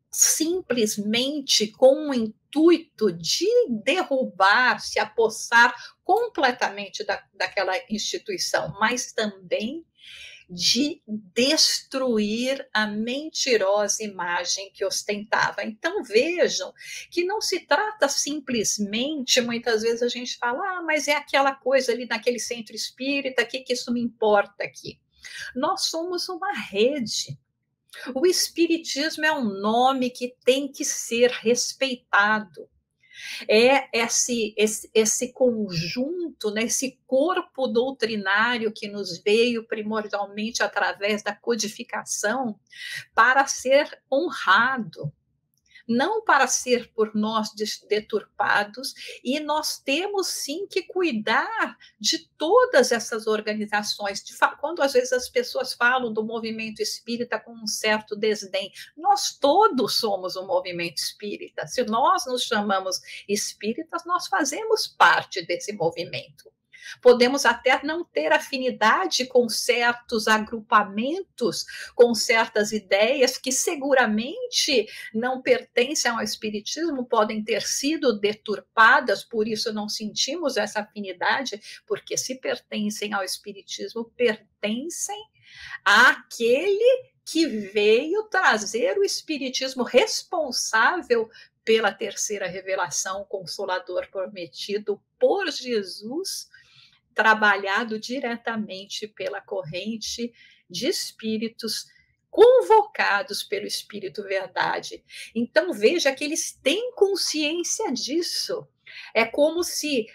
simplesmente com o intuito de derrubar, se apossar completamente daquela instituição, mas também de destruir a mentirosa imagem que ostentava. Então, vejam que não se trata simplesmente, muitas vezes a gente fala, mas é aquela coisa ali naquele centro espírita, o que isso me importa aqui? Nós somos uma rede. O espiritismo é um nome que tem que ser respeitado. É esse conjunto, né, esse corpo doutrinário que nos veio primordialmente através da codificação para ser honrado. não para ser por nós deturpados, e nós temos sim que cuidar de todas essas organizações. Quando às vezes as pessoas falam do movimento espírita com um certo desdém, nós todos somos um movimento espírita. Se nós nos chamamos espíritas, nós fazemos parte desse movimento. Podemos até não ter afinidade com certos agrupamentos, com certas ideias que seguramente não pertencem ao espiritismo, podem ter sido deturpadas, por isso não sentimos essa afinidade, porque se pertencem ao espiritismo, pertencem àquele que veio trazer o espiritismo responsável pela terceira revelação, Consolador prometido por Jesus, trabalhado diretamente pela corrente de espíritos convocados pelo Espírito Verdade. Então, veja que eles têm consciência disso. É como se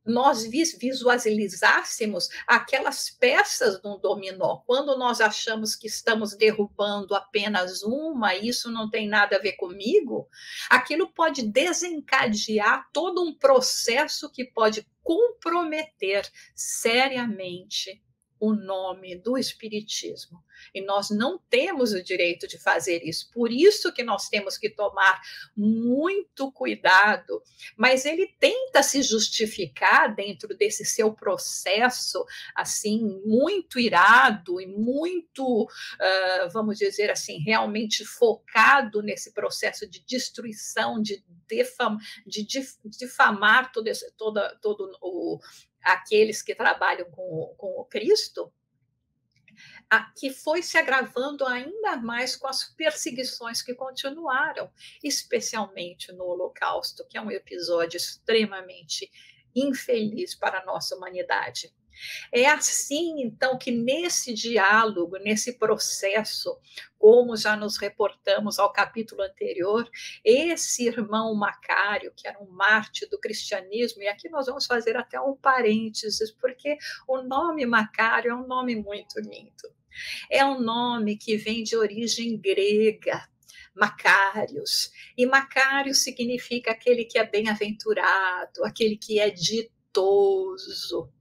nós visualizássemos aquelas peças de um dominó. Quando nós achamos que estamos derrubando apenas uma, isso não tem nada a ver comigo, aquilo pode desencadear todo um processo que pode comprometer seriamente o nome do Espiritismo. E nós não temos o direito de fazer isso. Por isso que nós temos que tomar muito cuidado. Mas ele tenta se justificar dentro desse seu processo, assim, muito irado e muito, vamos dizer assim, realmente focado nesse processo de destruição, de difamar aqueles que trabalham com o Cristo, que foi se agravando ainda mais com as perseguições que continuaram, especialmente no Holocausto, que é um episódio extremamente infeliz para a nossa humanidade. É assim, então, que nesse diálogo, nesse processo, como já nos reportamos ao capítulo anterior, esse irmão Macário, que era um mártir do cristianismo, e aqui nós vamos fazer até um parênteses, porque o nome Macário é um nome muito lindo. É um nome que vem de origem grega, Macários, e Macário significa aquele que é bem-aventurado, aquele que é ditoso.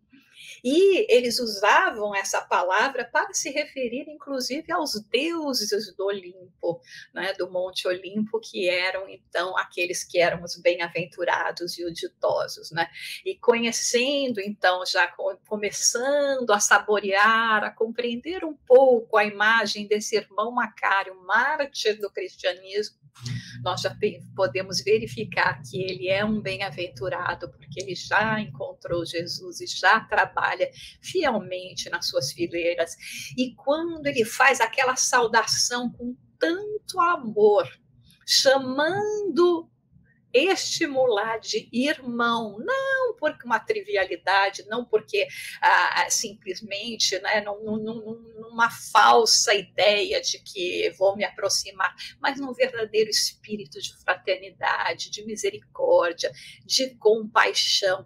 E eles usavam essa palavra para se referir, inclusive, aos deuses do Olimpo, né, do Monte Olimpo, que eram, então, aqueles que eram os bem-aventurados e os ditosos. Né? E conhecendo, então, já começando a saborear, a compreender um pouco a imagem desse irmão Macário, mártir do cristianismo, nós já podemos verificar que ele é um bem-aventurado, porque ele já encontrou Jesus e já trabalha fielmente nas suas fileiras. E quando ele faz aquela saudação com tanto amor, chamando estimular de irmão, não por uma trivialidade, não porque simplesmente, né, numa falsa ideia de que vou me aproximar, mas num verdadeiro espírito de fraternidade, de misericórdia, de compaixão,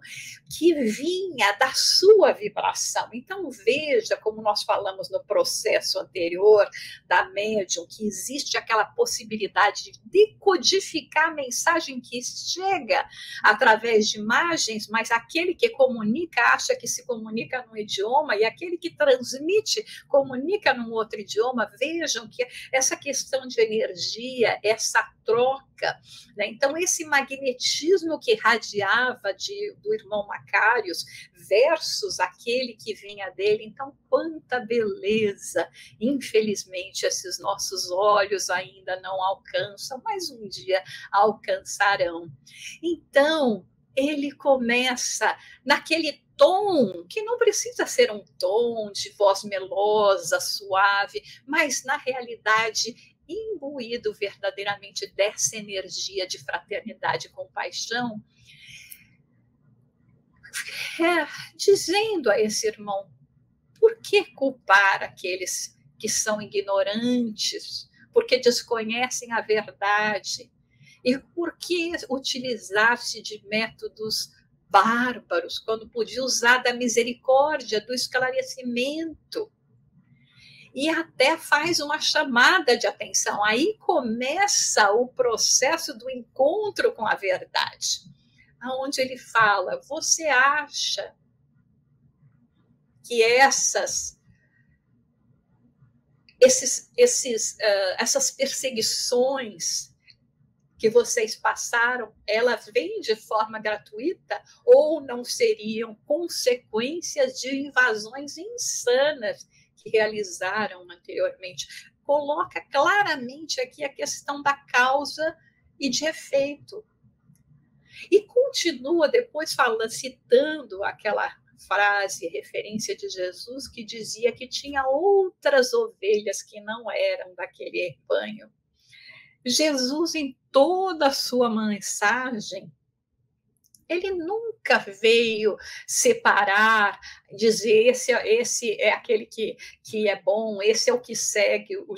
que vinha da sua vibração. Então veja como nós falamos no processo anterior da médium, que existe aquela possibilidade de decodificar a mensagem que chega através de imagens, mas aquele que comunica acha que se comunica num idioma e aquele que transmite comunica num outro idioma. Vejam que essa questão de energia, essa troca, né? Então esse magnetismo que irradiava do irmão Macários versus aquele que vinha dele, então quanta beleza, infelizmente esses nossos olhos ainda não alcançam, mas um dia alcançarão. Então ele começa naquele tom, que não precisa ser um tom de voz melosa, suave, mas na realidade imbuído verdadeiramente dessa energia de fraternidade e compaixão, dizendo a esse irmão, por que culpar aqueles que são ignorantes, porque desconhecem a verdade, e por que utilizar-se de métodos bárbaros, quando podia usar da misericórdia, do esclarecimento? e até faz uma chamada de atenção. Aí começa o processo do encontro com a verdade, onde ele fala: você acha que essas perseguições que vocês passaram, elas vêm de forma gratuita ou não seriam consequências de invasões insanas que realizaram anteriormente? Coloca claramente aqui a questão da causa e de efeito. E continua depois falando, citando aquela frase, referência de Jesus, que dizia que tinha outras ovelhas que não eram daquele rebanho. Jesus, em toda a sua mensagem, ele nunca veio separar, dizer esse é aquele que é bom, esse é o que segue o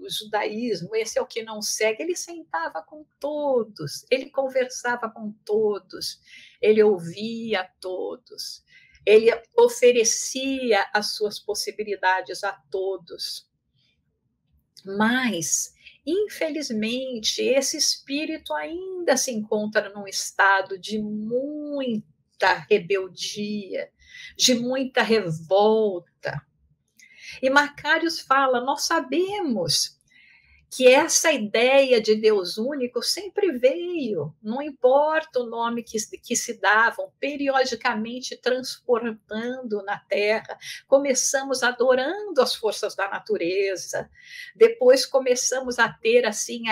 judaísmo, esse é o que não segue. Ele sentava com todos, ele conversava com todos, ele ouvia todos, ele oferecia as suas possibilidades a todos. Mas, infelizmente, esse espírito ainda se encontra num estado de muita rebeldia, de muita revolta. E Macários fala: nós sabemos que essa ideia de Deus único sempre veio, não importa o nome que se davam, periodicamente transformando na Terra. Começamos adorando as forças da natureza, depois começamos a ter assim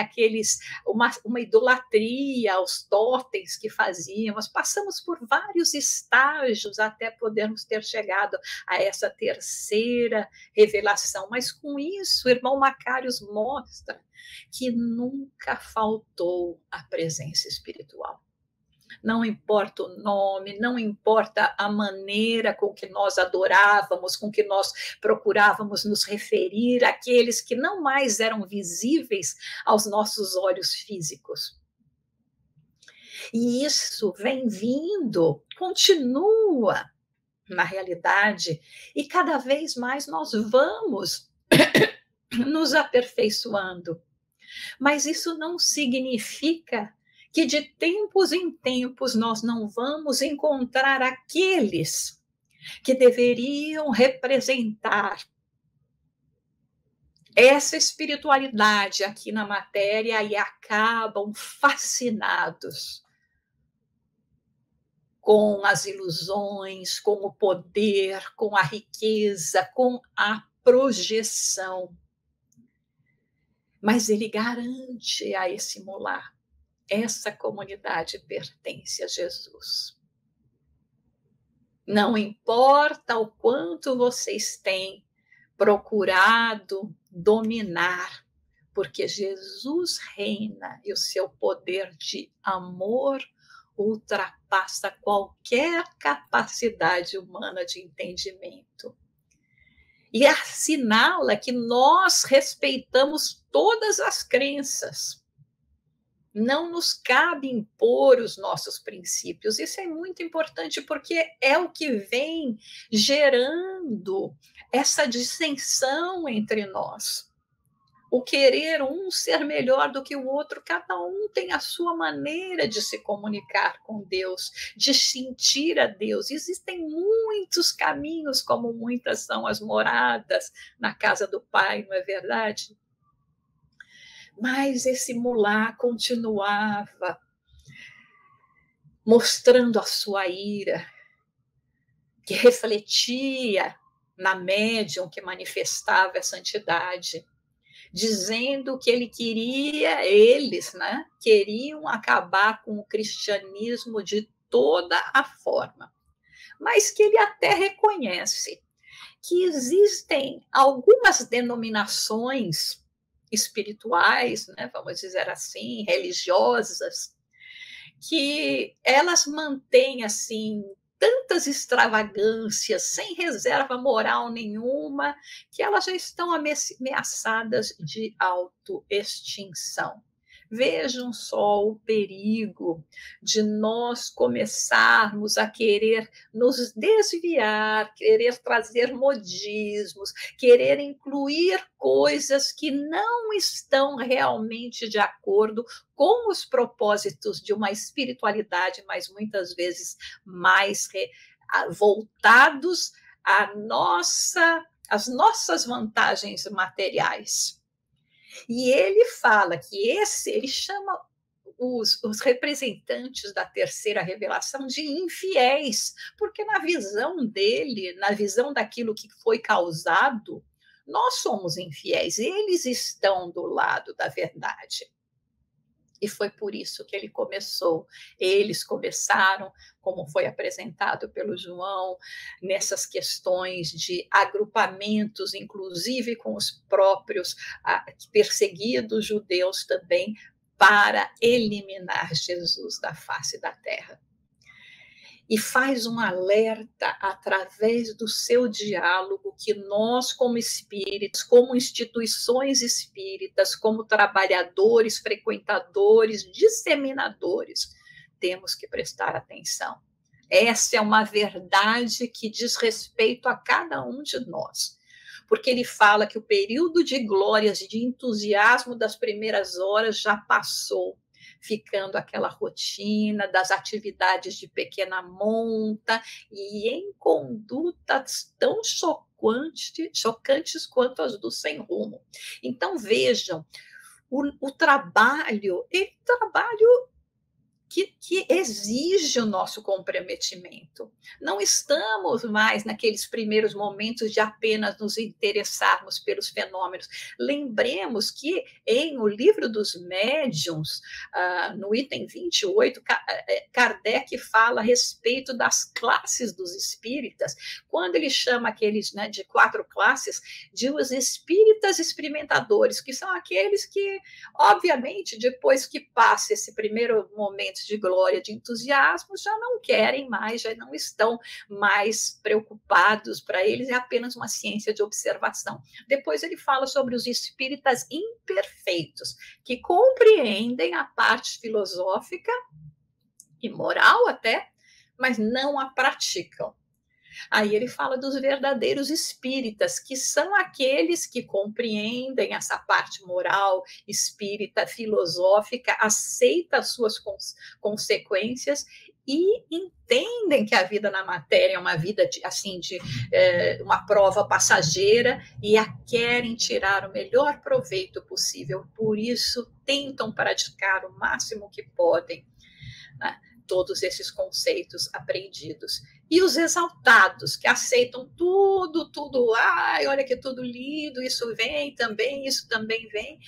uma idolatria aos totens que fazíamos, passamos por vários estágios até podermos ter chegado a essa terceira revelação. Mas com isso, o irmão Macários mostra que nunca faltou a presença espiritual. Não importa o nome, não importa a maneira com que nós adorávamos, com que nós procurávamos nos referir àqueles que não mais eram visíveis aos nossos olhos físicos. E isso vem vindo, continua na realidade, e cada vez mais nós vamos nos aperfeiçoando. Mas isso não significa que de tempos em tempos nós não vamos encontrar aqueles que deveriam representar essa espiritualidade aqui na matéria e acabam fascinados com as ilusões, com o poder, com a riqueza, com a projeção. Mas ele garante a esse mulá: essa comunidade pertence a Jesus. Não importa o quanto vocês têm procurado dominar, porque Jesus reina e o seu poder de amor ultrapassa qualquer capacidade humana de entendimento. E assinala que nós respeitamos todas as crenças. Não nos cabe impor os nossos princípios. Isso é muito importante, porque é o que vem gerando essa dissensão entre nós. O querer um ser melhor do que o outro, cada um tem a sua maneira de se comunicar com Deus, de sentir a Deus. Existem muitos caminhos, como muitas são as moradas na casa do Pai, não é verdade? Mas esse mulá continuava mostrando a sua ira, que refletia na médium que manifestava essa entidade, dizendo que eles queriam acabar com o cristianismo de toda a forma, mas que ele até reconhece que existem algumas denominações espirituais, vamos dizer assim, religiosas, que elas mantêm assim tantas extravagâncias, sem reserva moral nenhuma, que elas já estão ameaçadas de autoextinção. Vejam só o perigo de nós começarmos a querer nos desviar, querer trazer modismos, querer incluir coisas que não estão realmente de acordo com os propósitos de uma espiritualidade, mas muitas vezes mais voltados às nossas vantagens materiais. E ele fala que ele chama os representantes da terceira revelação de infiéis, porque na visão dele, na visão daquilo que foi causado, nós somos infiéis, eles estão do lado da verdade. E foi por isso que ele começou. Eles começaram, como foi apresentado pelo João, nessas questões de agrupamentos, inclusive com os próprios perseguidos judeus também, para eliminar Jesus da face da terra. E faz um alerta através do seu diálogo que nós, como espíritos, como instituições espíritas, como trabalhadores, frequentadores, disseminadores, temos que prestar atenção. Essa é uma verdade que diz respeito a cada um de nós. Porque ele fala que o período de glórias e de entusiasmo das primeiras horas já passou, ficando aquela rotina das atividades de pequena monta e em condutas tão chocantes quanto as do sem rumo. Então, vejam, o trabalho que exige o nosso comprometimento. Não estamos mais naqueles primeiros momentos de apenas nos interessarmos pelos fenômenos. Lembremos que o livro dos médiuns, no item 28, Kardec fala a respeito das classes dos espíritas, quando ele chama aqueles, né, de 4 classes, de os espíritas experimentadores, que são aqueles que, obviamente, depois que passa esse primeiro momento de glória, de entusiasmo, já não querem mais, já não estão mais preocupados, para eles é apenas uma ciência de observação. Depois ele fala sobre os espíritas imperfeitos, que compreendem a parte filosófica e moral até, mas não a praticam. Aí ele fala dos verdadeiros espíritas, que são aqueles que compreendem essa parte moral, espírita, filosófica, aceita as suas consequências e entendem que a vida na matéria é uma vida uma prova passageira e a querem tirar o melhor proveito possível. Por isso, tentam praticar o máximo que podem, né, todos esses conceitos aprendidos. E os exaltados, que aceitam tudo, olha que tudo lindo, isso também vem,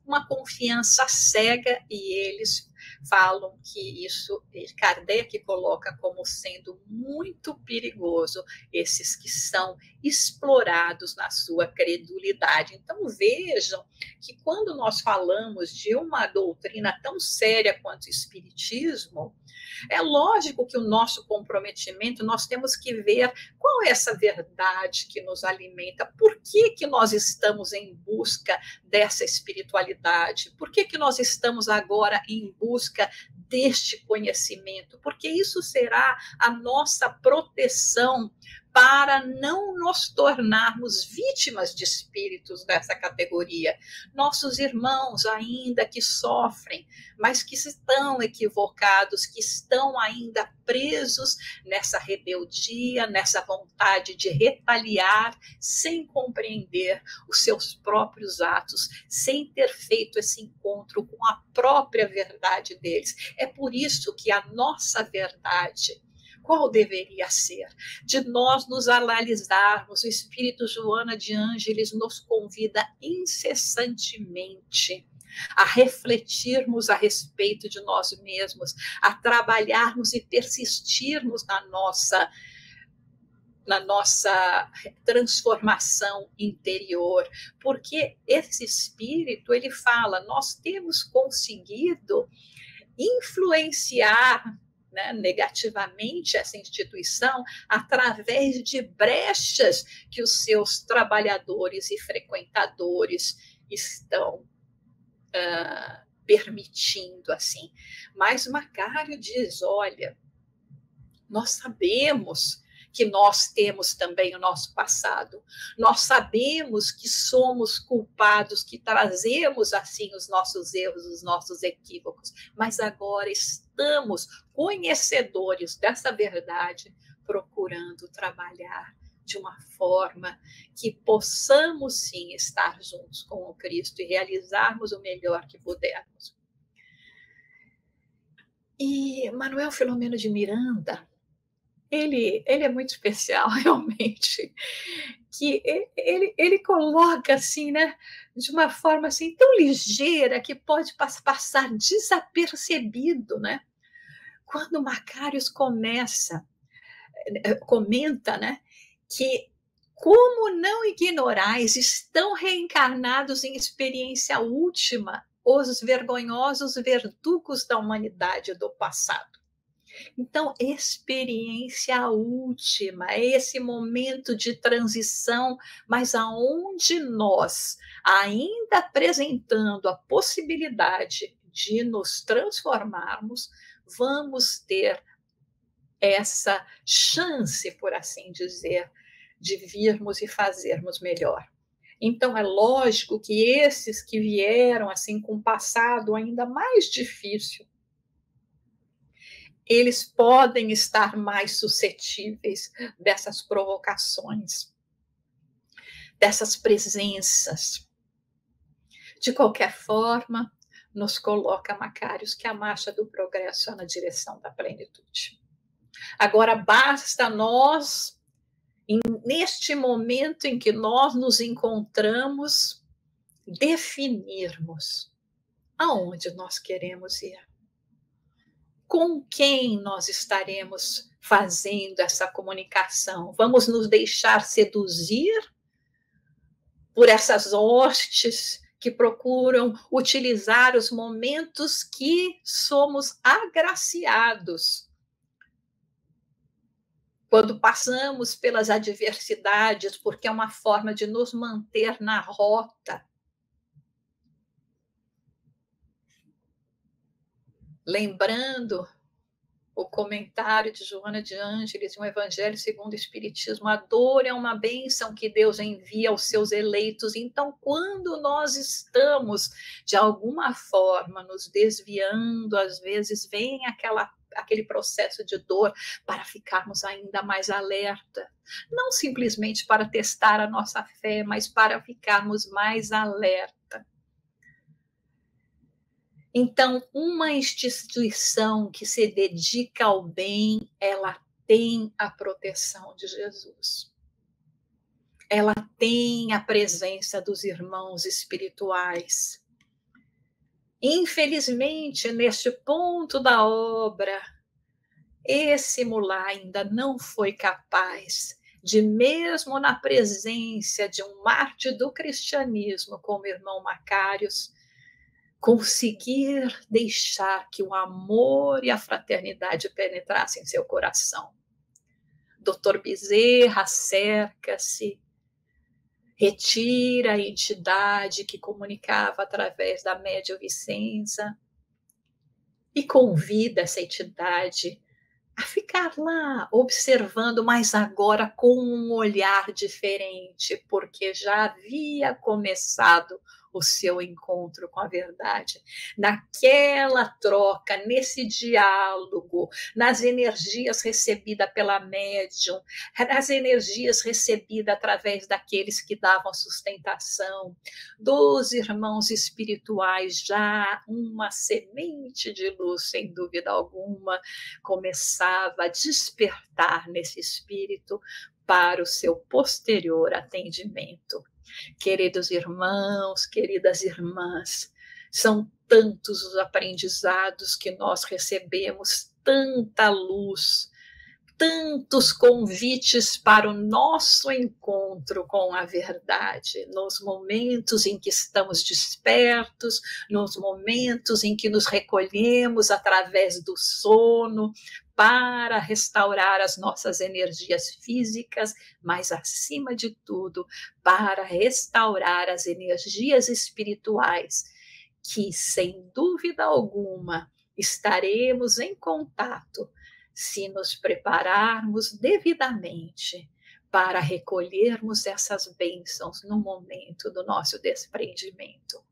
uma confiança cega, e eles falam que isso, Kardec coloca como sendo muito perigoso, esses que são explorados na sua credulidade. Então vejam que quando nós falamos de uma doutrina tão séria quanto o Espiritismo, é lógico que o nosso comprometimento, nós temos que ver qual é essa verdade que nos alimenta, por que nós estamos em busca dessa espiritualidade, por que nós estamos agora em busca deste conhecimento, porque isso será a nossa proteção para não nos tornarmos vítimas de espíritos dessa categoria. Nossos irmãos ainda que sofrem, mas que estão equivocados, que estão ainda presos nessa rebeldia, nessa vontade de retaliar, sem compreender os seus próprios atos, sem ter feito esse encontro com a própria verdade deles. É por isso que a nossa verdade, qual deveria ser? De nós nos analisarmos. O Espírito Joana de Ângeles nos convida incessantemente a refletirmos a respeito de nós mesmos, a trabalharmos e persistirmos na nossa transformação interior, porque esse Espírito, ele fala, nós temos conseguido influenciar, né, negativamente essa instituição através de brechas que os seus trabalhadores e frequentadores estão permitindo assim. Mas Macário diz, olha, nós sabemos que nós temos também o nosso passado. Nós sabemos que somos culpados, que trazemos assim os nossos erros, os nossos equívocos, mas agora estamos conhecedores dessa verdade, procurando trabalhar de uma forma que possamos sim estar juntos com o Cristo e realizarmos o melhor que pudermos. E Manuel Filomeno de Miranda, ele é muito especial, realmente, que ele coloca assim, né, de uma forma assim tão ligeira que pode passar desapercebido, né? Quando Macários comenta, né, que como não ignorais, estão reencarnados em experiência última os vergonhosos verdugos da humanidade do passado. Então, experiência última, é esse momento de transição, mas aonde nós, ainda apresentando a possibilidade de nos transformarmos, vamos ter essa chance, por assim dizer, de virmos e fazermos melhor. Então, é lógico que esses que vieram assim com um passado ainda mais difícil, eles podem estar mais suscetíveis dessas provocações, dessas presenças. De qualquer forma, nos coloca Macários que a marcha do progresso é na direção da plenitude. Agora, basta nós, neste momento em que nós nos encontramos, definirmos aonde nós queremos ir. Com quem nós estaremos fazendo essa comunicação? Vamos nos deixar seduzir por essas hostes que procuram utilizar os momentos que somos agraciados quando passamos pelas adversidades, porque é uma forma de nos manter na rota. Lembrando o comentário de Joana de Ângeles, um Evangelho segundo o Espiritismo, a dor é uma bênção que Deus envia aos seus eleitos. Então, quando nós estamos, de alguma forma, nos desviando, às vezes vem aquele processo de dor para ficarmos ainda mais alerta. Não simplesmente para testar a nossa fé, mas para ficarmos mais alerta. Então, uma instituição que se dedica ao bem, ela tem a proteção de Jesus. Ela tem a presença dos irmãos espirituais. Infelizmente, neste ponto da obra, esse mulá ainda não foi capaz de, mesmo na presença de um mártir do cristianismo, como o irmão Macários, conseguir deixar que o amor e a fraternidade penetrassem em seu coração. Dr. Bezerra cerca-se, retira a entidade que comunicava através da médium Vicenza e convida essa entidade a ficar lá observando, mas agora com um olhar diferente, porque já havia começado o seu encontro com a verdade. Naquela troca, nesse diálogo, nas energias recebidas pela médium, nas energias recebidas através daqueles que davam sustentação, dos irmãos espirituais, já uma semente de luz, sem dúvida alguma, começava a despertar nesse espírito para o seu posterior atendimento. Queridos irmãos, queridas irmãs, são tantos os aprendizados que nós recebemos, tanta luz, tantos convites para o nosso encontro com a verdade, nos momentos em que estamos despertos, nos momentos em que nos recolhemos através do sono, para restaurar as nossas energias físicas, mas, acima de tudo, para restaurar as energias espirituais que, sem dúvida alguma, estaremos em contato se nos prepararmos devidamente para recolhermos essas bênçãos no momento do nosso desprendimento.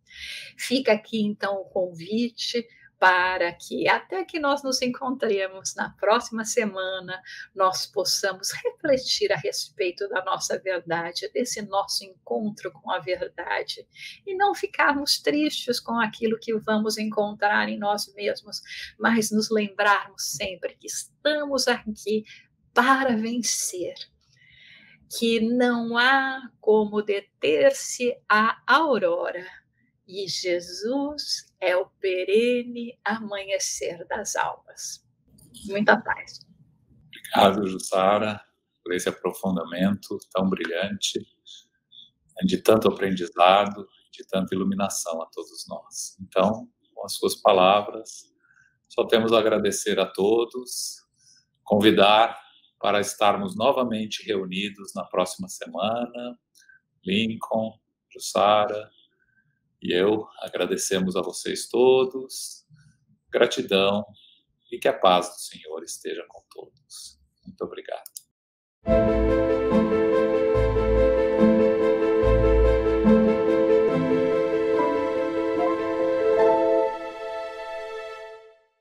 Fica aqui, então, o convite para que, até que nós nos encontremos na próxima semana, nós possamos refletir a respeito da nossa verdade, desse nosso encontro com a verdade, e não ficarmos tristes com aquilo que vamos encontrar em nós mesmos, mas nos lembrarmos sempre que estamos aqui para vencer, que não há como deter-se a aurora, e Jesus é o perene amanhecer das almas. Muita paz. Obrigado, Jussara, por esse aprofundamento tão brilhante, de tanto aprendizado, de tanta iluminação a todos nós. Então, com as suas palavras, só temos a agradecer a todos, convidar para estarmos novamente reunidos na próxima semana. Lincoln, Jussara e eu agradecemos a vocês todos, gratidão e que a paz do Senhor esteja com todos. Muito obrigado.